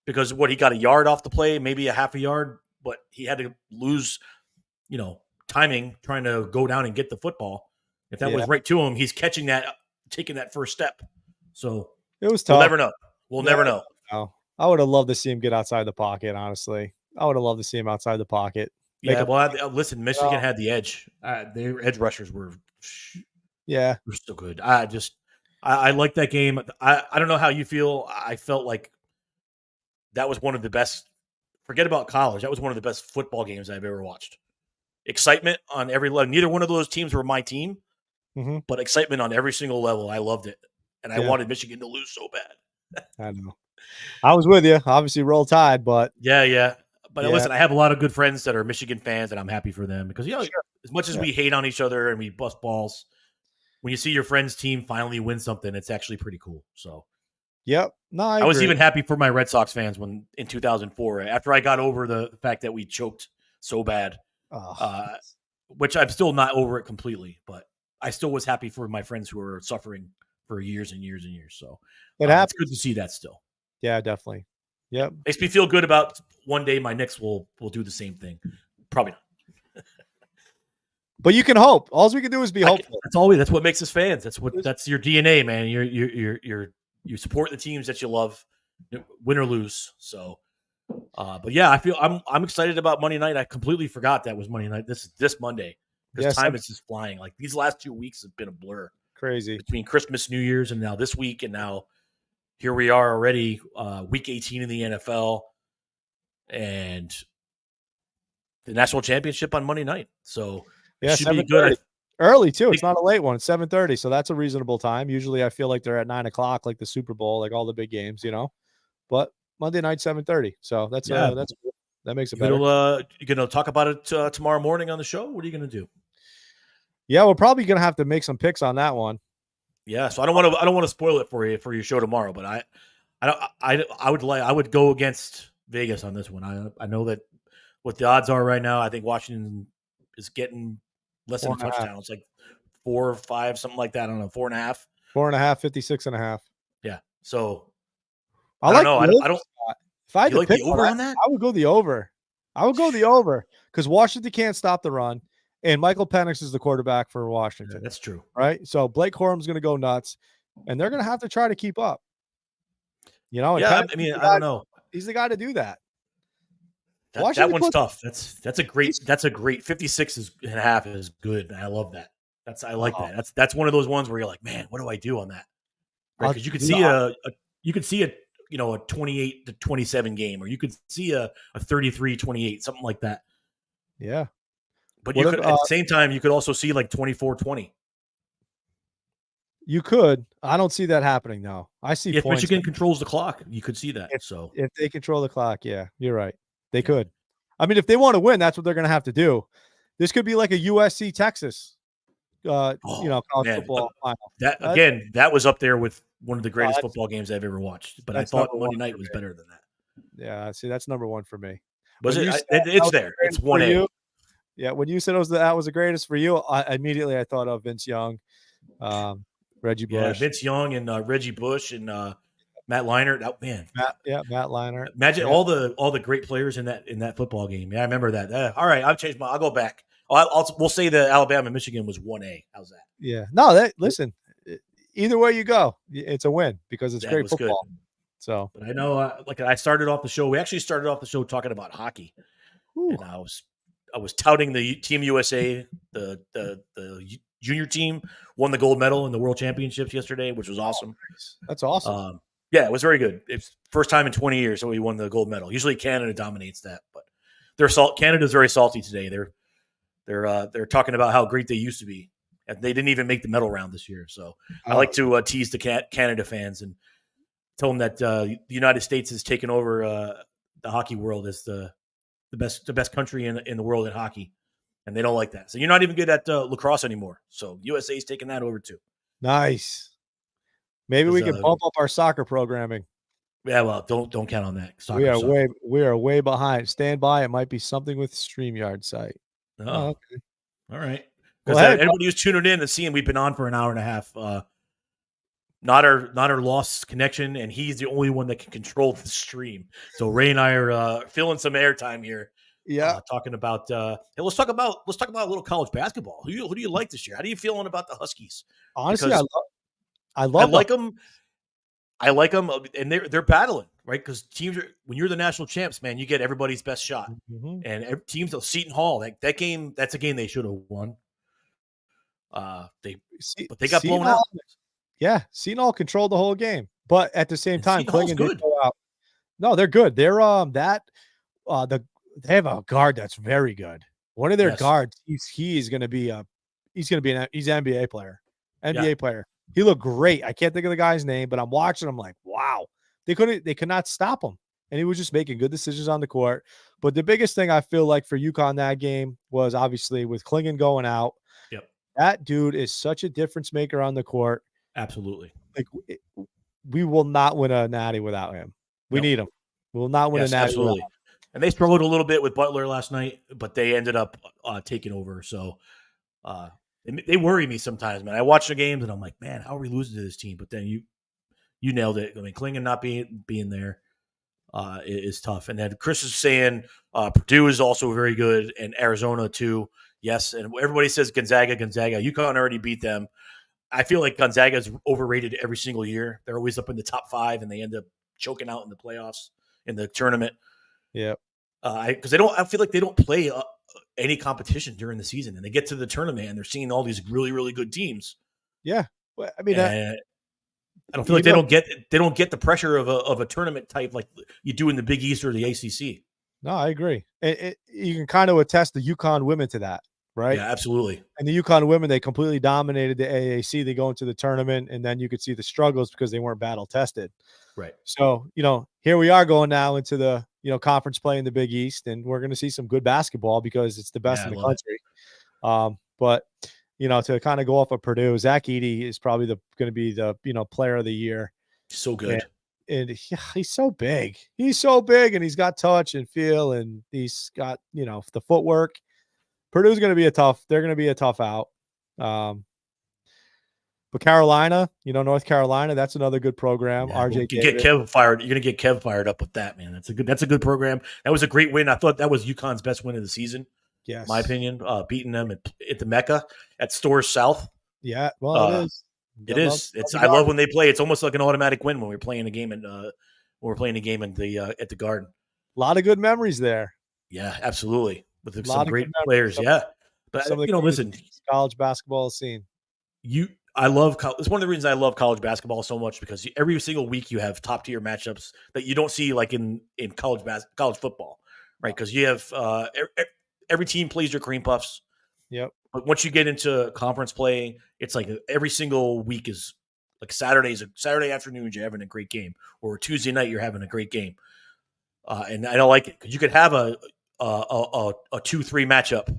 because he got a yard off the play, maybe a half a yard, but he had to lose, timing trying to go down and get the football. If that was right to him, he's catching that, taking that first step. So it was tough. We'll never know. Never know. Oh, I would have loved to see him get outside the pocket. Honestly, I would have loved to see him outside the pocket. Listen, Michigan had the edge. Their edge rushers were so good. I like that game. I don't know how you feel. I felt like that was one of the best. Forget about college. That was one of the best football games I've ever watched. Excitement on every level. Neither one of those teams were my team, but excitement on every single level. I loved it, and I wanted Michigan to lose so bad. I know. I was with you. Obviously, Roll Tide, but yeah. But listen, I have a lot of good friends that are Michigan fans, and I'm happy for them because as much as we hate on each other and we bust balls, when you see your friend's team finally win something, it's actually pretty cool. So, yep. No, I was even happy for my Red Sox fans when in 2004, after I got over the fact that we choked so bad, which I'm still not over it completely, but I still was happy for my friends who were suffering for years and years and years. So it's good to see that still. Yeah, definitely. Yep. Makes me feel good about one day my Knicks will do the same thing. Probably not. But you can hope. All we can do is be hopeful. That's what makes us fans. That's your DNA, man. You support the teams that you love, win or lose. So, but yeah, I feel I'm excited about Monday night. I completely forgot that was Monday night. This Monday, because time is just flying. Like these last 2 weeks have been a blur. Crazy between Christmas, New Year's, and now this week, and now here we are already, week 18 in the NFL, and the national championship on Monday night. So it should be good. Early too. It's not a late one. It's 7:30, so that's a reasonable time. Usually, I feel like they're at 9 o'clock, like the Super Bowl, like all the big games, But Monday night, 7:30. So that's That makes it better. You gonna talk about it tomorrow morning on the show? What are you gonna do? Yeah, we're probably gonna have to make some picks on that one. Yeah, so I don't want to spoil it for your show tomorrow, but I would go against Vegas on this one. I know that what the odds are right now. I think Washington is getting less than a touchdown. It's like 4 or 5, something like that. I don't know, 4.5. 4.5, 56.5. Yeah. So I don't know. I don't. If I had to like pick the over on that, I would go the over. I would go the over because Washington can't stop the run, and Michael Penix is the quarterback for Washington. Yeah, that's true, right? So Blake Corum's going to go nuts, and they're going to have to try to keep up. You know, and yeah. I mean, I don't know. He's the guy to do that. That one's tough. That's a great 56.5 is good. I love that. I like that. That's one of those ones where you're like, man, what do I do on that? Right? Because you could see a 28-27 game, or you could see a 33-28, something like that. Yeah. But at the same time, you could also see like 24-20. You could. I don't see that happening now. I see if points. Michigan controls the clock, you could see that. If they control the clock, yeah, you're right. They could. I mean, if they want to win, that's what they're going to have to do. This could be like a USC Texas, college football final. That was up there with one of the greatest football games I've ever watched. But I thought Monday night was better than that. Yeah, see, that's number one for me. It's there. It's 1A. Yeah, when you said that was the greatest for you, I immediately thought of Vince Young, Reggie Bush. Yeah, Vince Young and Reggie Bush and Matt Leinart. Oh, man. Matt Leinart. Imagine all the great players in that football game. Yeah, I remember that. All right, I'll go back. We'll say the Alabama Michigan was 1A. How's that? Yeah. No, listen. Either way you go, it's a win because it's great football. Good. So, but I know, I started off the show. We actually started off the show talking about hockey, and I was touting the Team USA, the junior team won the gold medal in the World Championships yesterday, which was awesome. That's awesome. Yeah, it was very good. It's first time in 20 years that we won the gold medal. Usually Canada dominates that, but Canada's very salty today. They're talking about how great they used to be, and they didn't even make the medal round this year. So I like to tease the Canada fans and tell them that the United States has taken over the hockey world as the best country in the world in hockey, and they don't like that. So you're not even good at lacrosse anymore. So USA's taking that over too. Nice. Maybe we can bump up our soccer programming. Yeah, well, don't count on that. We are way behind. Stand by. It might be something with StreamYard site. Oh, okay. All right. Because anybody who's tuning in and seeing, we've been on for an hour and a half. Not our lost connection, and he's the only one that can control the stream. So Ray and I are filling some airtime here. Yeah, talking about. Hey, let's talk about a little college basketball. Who do you like this year? How do you feeling about the Huskies? Honestly, I like them. I like them, and they're battling, right? Because teams when you're the national champs, man, you get everybody's best shot. Mm-hmm. And teams of Seton Hall, that game, that's a game they should have won. They got blown out. Yeah, Seton Hall controlled the whole game, but at the same time, Clingan did go out. No, they're good. They're they have a guard that's very good. One of their guards, he's going to be an NBA player. Player. He looked great. I can't think of the guy's name, but I'm watching him like, wow. They could not stop him. And he was just making good decisions on the court. But the biggest thing I feel like for UConn that game was obviously with Clingan going out. Yep. That dude is such a difference maker on the court. Absolutely. Like we will not win a natty without him. We need him. We will not win a natty. Absolutely. And they struggled a little bit with Butler last night, but they ended up taking over. So they worry me sometimes, man. I watch the games and I'm like, man, how are we losing to this team? But then you nailed it. I mean, Clingan not being there is tough. And then Chris is saying Purdue is also very good, and Arizona too. Yes, and everybody says Gonzaga. UConn already beat them. I feel like Gonzaga is overrated every single year. They're always up in the top 5, and they end up choking out in the playoffs in the tournament. Yeah, because I feel like they don't play any competition during the season, and they get to the tournament and they're seeing all these really, really good teams. Yeah, well, I mean, I don't feel like they don't get the pressure of a tournament type like you do in the Big East or the ACC. No, I agree. You can kind of attest the UConn women to that. Right. Yeah, absolutely. And the UConn women, they completely dominated the AAC. They go into the tournament, and then you could see the struggles because they weren't battle tested. Right. So, here we are going now into the conference play in the Big East, and we're going to see some good basketball because it's the best in the country. But to kind of go off of Purdue, Zach Edey is probably going to be the player of the year. So good. And he's so big. He's so big, and he's got touch and feel, and he's got the footwork. Purdue's going to be they're going to be a tough out. But Carolina, North Carolina, that's another good program. Yeah, RJ, get Kev fired. You're going to get Kev fired up with that, man. That's a good program. That was a great win. I thought that was UConn's best win of the season. Yes, my opinion. Beating them at the Mecca at Stores South. Yeah, well, it is. It is. I love when they play. It's almost like an automatic win when we're playing a game at the Garden. A lot of good memories there. Yeah, absolutely. With some great players. Yeah, but listen, college basketball scene. It's one of the reasons I love college basketball so much, because every single week you have top tier matchups that you don't see like in college football, right? Because you have every team plays your cream puffs. Yep. But once you get into conference play, it's like every single week is like Saturday afternoons you're having a great game, or Tuesday night you're having a great game, and I don't like it because you could have a 2-3 matchup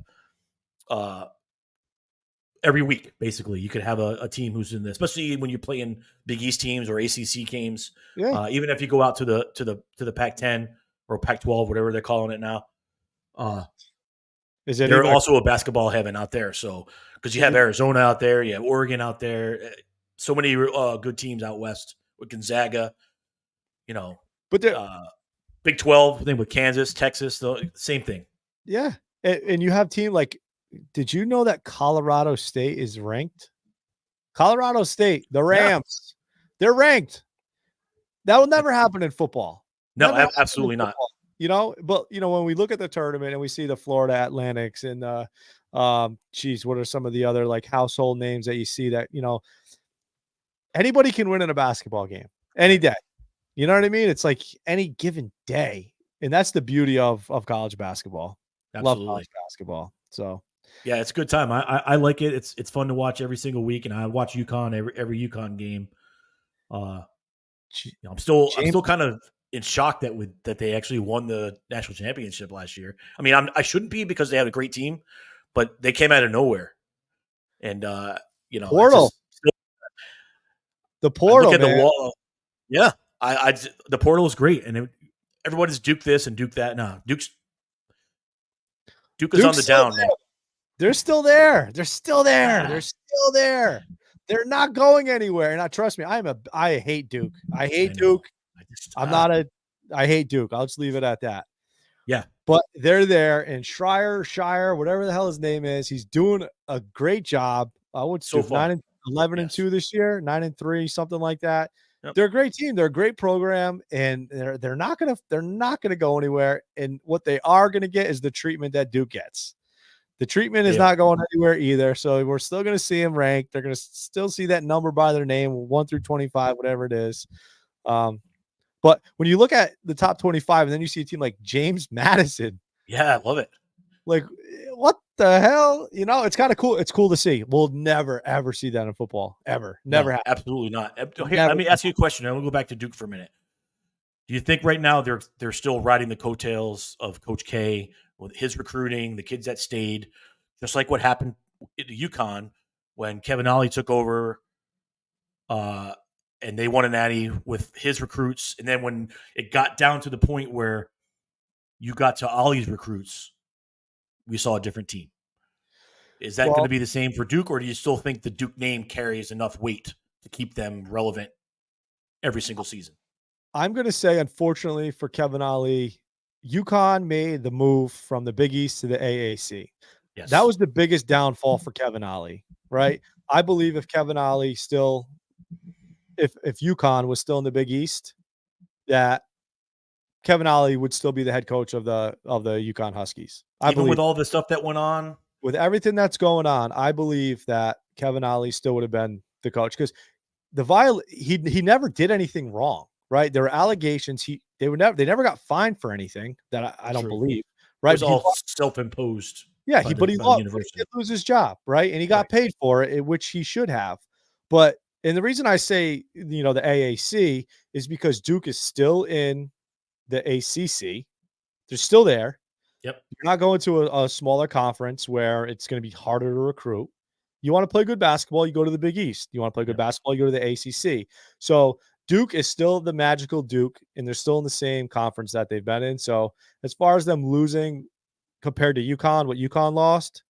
every week. Basically, you could have a team who's in this, especially when you're playing Big East teams or ACC games. Yeah. Even if you go out to the Pac-10 or Pac-12, whatever they're calling it now. They're also a basketball heaven out there. So, because you have Arizona out there, you have Oregon out there, so many good teams out west with Gonzaga, But Big 12 thing with Kansas, Texas, the same thing. Yeah, and you have team like. Did you know that Colorado State is ranked? Colorado State, the Rams, they're ranked. That will never happen in football. No, absolutely not. But when we look at the tournament and we see the Florida Atlantics and what are some of the other like household names that you see that anybody can win in a basketball game any day. You know what I mean? It's like any given day, and that's the beauty of college basketball. Absolutely. Love college basketball. So. Yeah, it's a good time. I like it. It's fun to watch every single week, and I watch UConn every UConn game. I'm still kind of in shock that they actually won the national championship last year. I mean, I shouldn't be because they had a great team, but they came out of nowhere, and portal. The portal. Look at the wall. Yeah, the portal is great, and everybody's Duke this and Duke that. No, Duke is on the down, man. They're still there. They're still there. They're still there. They're not going anywhere. And trust me, I hate Duke. I hate Duke. I hate Duke. I'll just leave it at that. Yeah. But they're there, and Shire, whatever the hell his name is, he's doing a great job. What's so 11-2 this year, 9-3, something like that. Yep. They're a great team. They're a great program, and they're not gonna go anywhere. And what they are gonna get is the treatment that Duke gets. The treatment is not going anywhere either. So we're still going to see them ranked. They're going to still see that number by their name, 1 through 25, whatever it is. But when you look at the top 25 and then you see a team like James Madison. Yeah, I love it. Like, what the hell? It's kind of cool. It's cool to see. We'll never, ever see that in football. Ever. Never happen. Absolutely not. Here, let me ask you a question. I'm going to go back to Duke for a minute. Do you think right now they're still riding the coattails of Coach K with his recruiting, the kids that stayed, just like what happened at UConn when Kevin Ollie took over and they won a natty with his recruits? And then when it got down to the point where you got to Ollie's recruits, we saw a different team. Is that going to be the same for Duke, or do you still think the Duke name carries enough weight to keep them relevant every single season? I'm going to say, unfortunately for Kevin Ollie, UConn made the move from the Big East to the AAC. Yes. That was the biggest downfall for Kevin Ollie, right? I believe if Kevin Ollie if UConn was still in the Big East, that Kevin Ollie would still be the head coach of the UConn Huskies. Even with all the stuff that went on? With everything that's going on, I believe that Kevin Ollie still would have been the coach, because he never did anything wrong. Right, there were allegations. They never got fined for anything that I don't believe. Right, it was all self-imposed. Yeah, he did lose his job, right, and he got paid for it, which he should have. But the reason I say the AAC is because Duke is still in the ACC, They're still there. Yep. You're not going to a smaller conference where it's going to be harder to recruit. You want to play good basketball, you go to the Big East. You want to play good basketball, you go to the ACC. So Duke is still the magical Duke, and they're still in the same conference that they've been in. So as far as them losing compared to UConn, what UConn lost,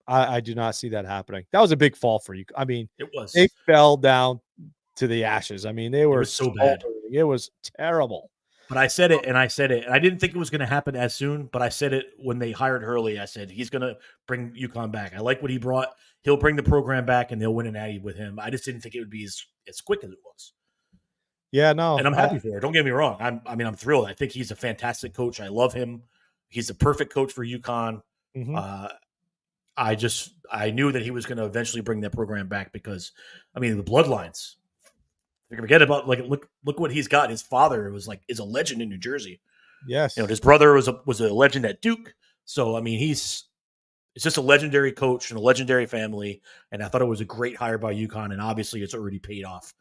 I do not see that happening. That was a big fall for you. I mean, it was. They fell down to the ashes. I mean, they were so bad. It was terrible. But I said it, and I didn't think it was going to happen as soon, but I said it when they hired Hurley. I said, he's going to bring UConn back. I like what he brought. He'll bring the program back, and they'll win an Natty with him. I just didn't think it would be as quick as it was. Yeah, no. And I'm happy for it. Don't get me wrong. I'm thrilled. I think he's a fantastic coach. I love him. He's a perfect coach for UConn. Mm-hmm. I knew that he was going to eventually bring that program back because, I mean, the bloodlines. You can forget about look what he's got. His father is a legend in New Jersey. Yes, his brother was a legend at Duke. So I mean, it's just a legendary coach and a legendary family. And I thought it was a great hire by UConn, and obviously it's already paid off,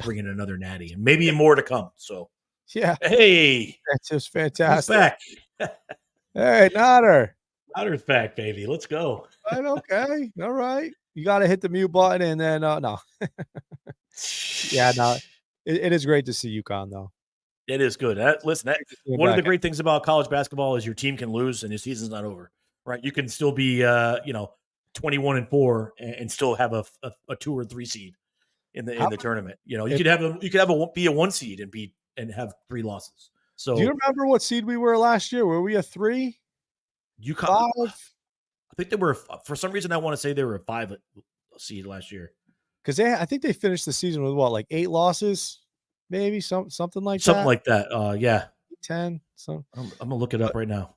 bringing another natty and maybe more to come. So yeah, hey, that's just fantastic. Back. Hey, Notter's back, baby. Let's go. Right, okay, all right. You got to hit the mute button, and then no. Yeah, no, it is great to see UConn, though. It is good. One of the great things about college basketball is your team can lose and your season's not over, right? You can still be, 21-4 and still have a 2 or 3 seed in the tournament. You could be a 1 seed and have 3 losses. So do you remember what seed we were last year? Were we a 3? UConn. 5? I think they were. For some reason, I want to say they were a 5 seed last year. Because I think they finished the season with what, like 8 losses, maybe something like that. Something like that. Yeah, 10. So I'm gonna look it up right now.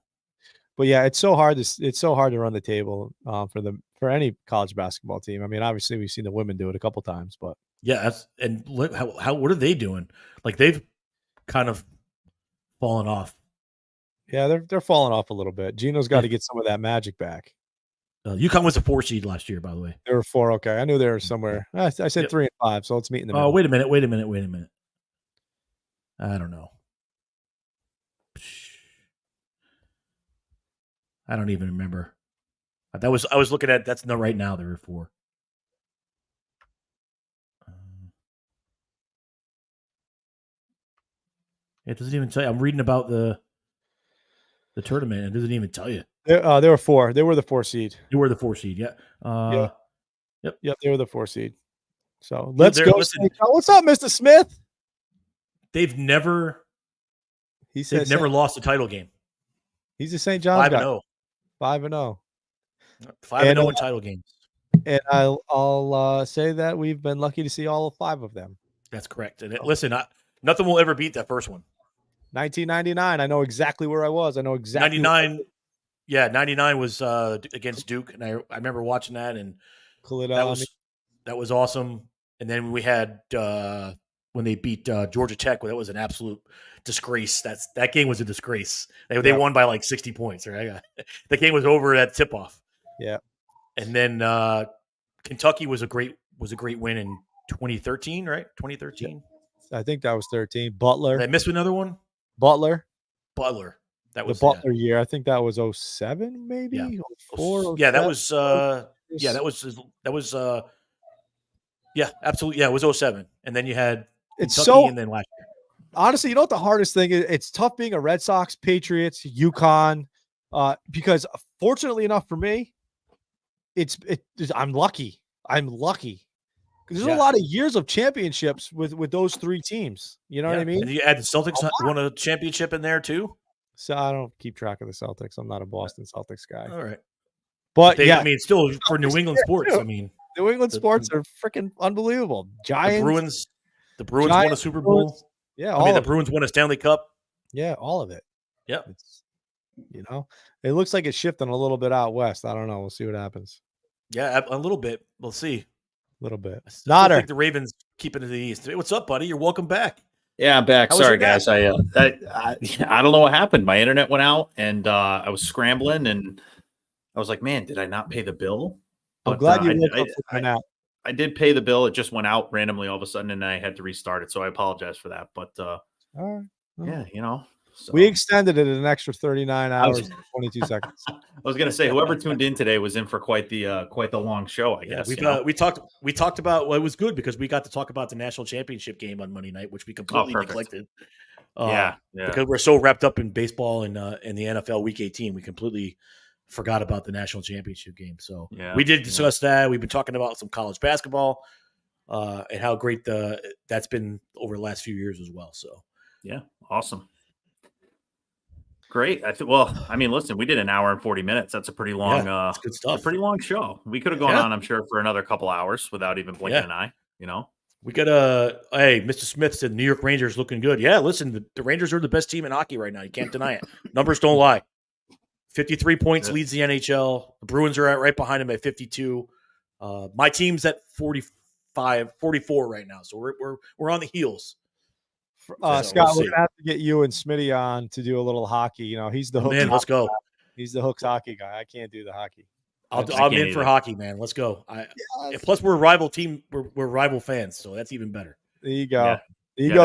But yeah, it's so hard to run the table for any college basketball team. I mean, obviously we've seen the women do it a couple times, but yeah, and look what are they doing? Like they've kind of fallen off. Yeah, they're falling off a little bit. Gino's got to get some of that magic back. UConn was a 4 seed last year, by the way. They were 4. Okay, I knew they were somewhere. I said 3 and 5, so let's meet in the middle. Oh, wait a minute. I don't know. I don't even remember. I was looking at that's not right now. There were 4. It doesn't even tell you. I'm reading about the tournament. It doesn't even tell you. They were 4. They were the 4 seed. You were the 4 seed, yeah. Yep. They were the 4 seed. So let's go. What's up, Mr. Smith? They've never lost a title game. He's a St. John's guy. 5-0. 5-0. 5-0 in title games. And I'll say that we've been lucky to see all 5 of them. That's correct. And listen, nothing will ever beat that first one. 1999. I know exactly where I was. I know exactly. 99. Yeah, 99 was against Duke, and I remember watching that, and that was awesome. And then we had when they beat Georgia Tech, that was an absolute disgrace. That game was a disgrace. They won by like 60 points. Right? The game was over at tip-off. Yeah. And then Kentucky was a great win in 2013, right? 2013. Yeah. I think that was 13. Butler. Did I miss another one? Butler. That was the Butler year. I think that was 07, maybe. Yeah. 04. Yeah, that was. Yeah, absolutely. Yeah, it was 07, and then you had Kentucky, and then last year. Honestly, you know what the hardest thing is? It's tough being a Red Sox, Patriots, UConn, because fortunately enough for me, I'm lucky. There's a lot of years of championships with those 3 teams. You know what I mean? And you add the Celtics won a championship in there too. So I don't keep track of the Celtics. I'm not a Boston Celtics guy. All right. But I mean, still for New England sports. I mean, New England sports are freaking unbelievable. Giants. The Bruins won a Super Bowl. Yeah. The Bruins won a Stanley Cup. Yeah. All of it. Yeah. It looks like it's shifting a little bit out west. I don't know. We'll see what happens. Yeah. A little bit. We'll see. A little bit. I think the Ravens keep it to the East. Hey, what's up, buddy? You're welcome back. Yeah, I'm back. Sorry, guys. I don't know what happened. My internet went out, and I was scrambling, and I was like, "Man, did I not pay the bill?" But, I'm glad you woke up out. I did pay the bill. It just went out randomly all of a sudden, and I had to restart it. So I apologize for that. But all right. yeah, So. We extended it an extra 39 hours and 22 seconds. I was gonna say whoever tuned in today was in for quite the long show. I guess we talked about it was good because we got to talk about the national championship game on Monday night, which we completely neglected. Because we're so wrapped up in baseball and in the NFL Week 18, we completely forgot about the national championship game. So we did discuss that. We've been talking about some college basketball and how great that's been over the last few years as well. So awesome. Great. Listen, we did an hour and 40 minutes. That's a pretty long, that's good stuff. A pretty long show. We could have gone on, I'm sure, for another couple hours without even blinking an eye. We got hey, Mr. Smith said New York Rangers looking good. Yeah, listen, the Rangers are the best team in hockey right now. You can't deny it. Numbers don't lie. 53 points leads the NHL. The Bruins are right behind them at 52. My team's at 44 right now. So we're on the heels. Scott, we're gonna have to get you and Smitty on to do a little hockey. He's the hook. Man, let's go. He's the hooks hockey guy. I can't do the hockey. I'm in for hockey, man. Let's go. Plus, we're a rival team. We're rival fans, so that's even better. There you go.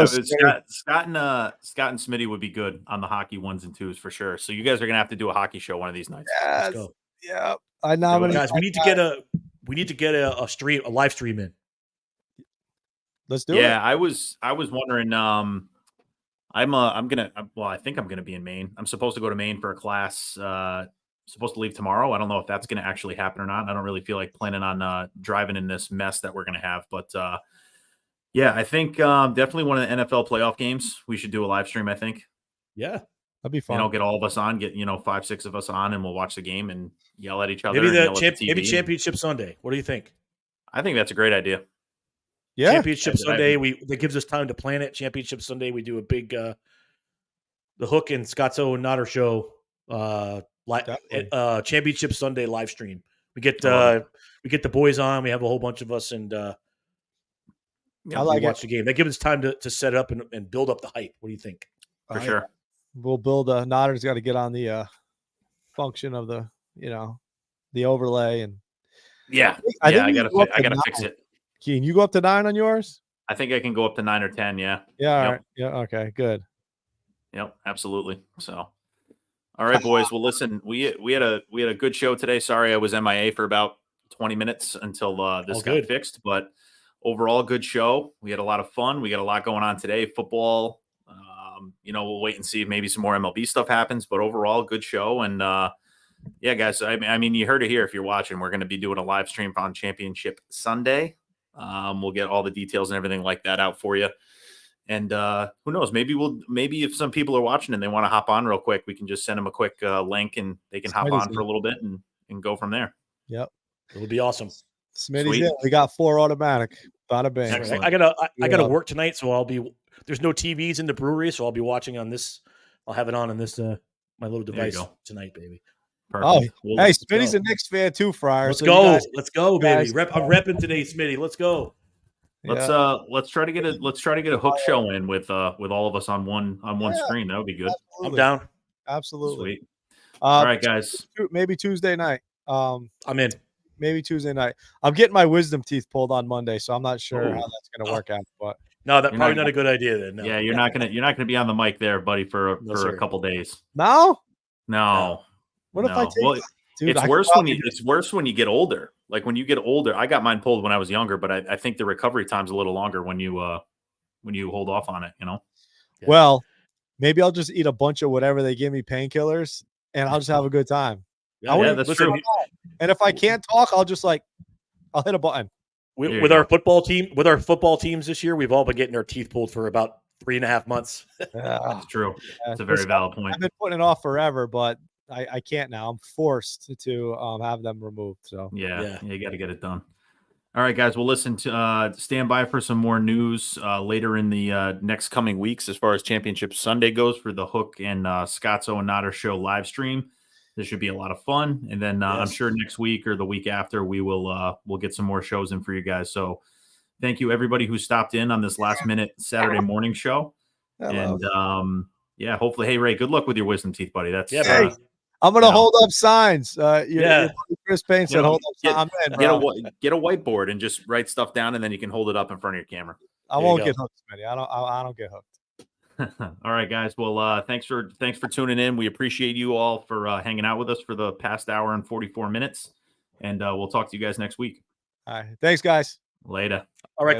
Scott and Smitty would be good on the hockey 1s and 2s for sure. So you guys are gonna have to do a hockey show one of these nights. Yes. Let's go. Yeah, I nominate. Guys, we need to get a live stream in. Let's do it. Yeah, I was wondering. I think I'm gonna be in Maine. I'm supposed to go to Maine for a class. Supposed to leave tomorrow. I don't know if that's going to actually happen or not. I don't really feel like planning on driving in this mess that we're going to have. But I think definitely one of the NFL playoff games. We should do a live stream. I think. Yeah, that'd be fun. Get all of us on. Get 5-6 of us on, and we'll watch the game and yell at each other. Maybe Championship Sunday. What do you think? I think that's a great idea. Yeah, Championship Sunday. That gives us time to plan it. Championship Sunday. We do a big the Hook and Scotzo and Notter show. Championship Sunday live stream. We get the boys on. We have a whole bunch of us, and we watch the game. That gives us time to set up and build up the hype. What do you think? For sure. We'll build Notter's got to get on the function of the the overlay and I gotta fix it. Can you go up to 9 on yours? I think I can go up to 9 or 10. Yeah. Yeah. All right. Yeah. Okay. Good. Yep. Absolutely. So. All right, boys. Well, listen, we had a good show today. Sorry, I was MIA for about 20 minutes until this got fixed, but overall, good show. We had a lot of fun. We got a lot going on today. Football. We'll wait and see if maybe some more MLB stuff happens, but overall, good show. And guys, I mean, you heard it here. If you're watching, we're going to be doing a live stream on Championship Sunday. We'll get all the details and everything like that out for you. And who knows? Maybe if some people are watching and they want to hop on real quick, we can just send them a quick link and they can hop on for a little bit and go from there. Yep, it'll be awesome. Smitty's in. We got 4 automatic. Bada bang. I gotta work tonight, so I'll be. There's no TVs in the brewery, so I'll be watching on this. I'll have it on this my little device tonight, baby. Perfect. Oh, hey, Smitty's a Knicks fan too, Friar. Let's go, baby. I'm repping today, Smitty. Let's go. Let's try to get a hook show in with all of us on one screen. That would be good. Absolutely. I'm down. Absolutely. Sweet. All right, guys. Maybe Tuesday night. I'm in. Maybe Tuesday night. I'm getting my wisdom teeth pulled on Monday, so I'm not sure how that's going to work out. But no, that's probably not a good idea then. No. Yeah, you're not gonna be on the mic there, buddy, for a couple days. No. What if I take? Well, dude, it's worse when you get older. Like when you get older, I got mine pulled when I was younger, but I think the recovery time's a little longer when you hold off on it. Yeah. Well, maybe I'll just eat a bunch of whatever they give me painkillers, and I'll just have a good time. That's true. And if I can't talk, I'll hit a button. With our football teams this year, we've all been getting our teeth pulled for about 3.5 months. That's true. That's a very valid point. I've been putting it off forever, but I can't now. I'm forced to have them removed. So you got to get it done. All right, guys. Well, listen to stand by for some more news later in the next coming weeks as far as Championship Sunday goes for the Hook and Scotzo and Notter show live stream. This should be a lot of fun, and then I'm sure next week or the week after we'll get some more shows in for you guys. So thank you everybody who stopped in on this last minute Saturday morning show. Hello. And hopefully, hey Ray, good luck with your wisdom teeth, buddy. That's I'm gonna hold up signs. Chris Payne said hold up signs. Get a whiteboard and just write stuff down, and then you can hold it up in front of your camera. I won't get hooked, Smitty. I don't get hooked. All right, guys. Well, thanks for tuning in. We appreciate you all for hanging out with us for the past hour and 44 minutes. And we'll talk to you guys next week. All right. Thanks, guys. Later. All right.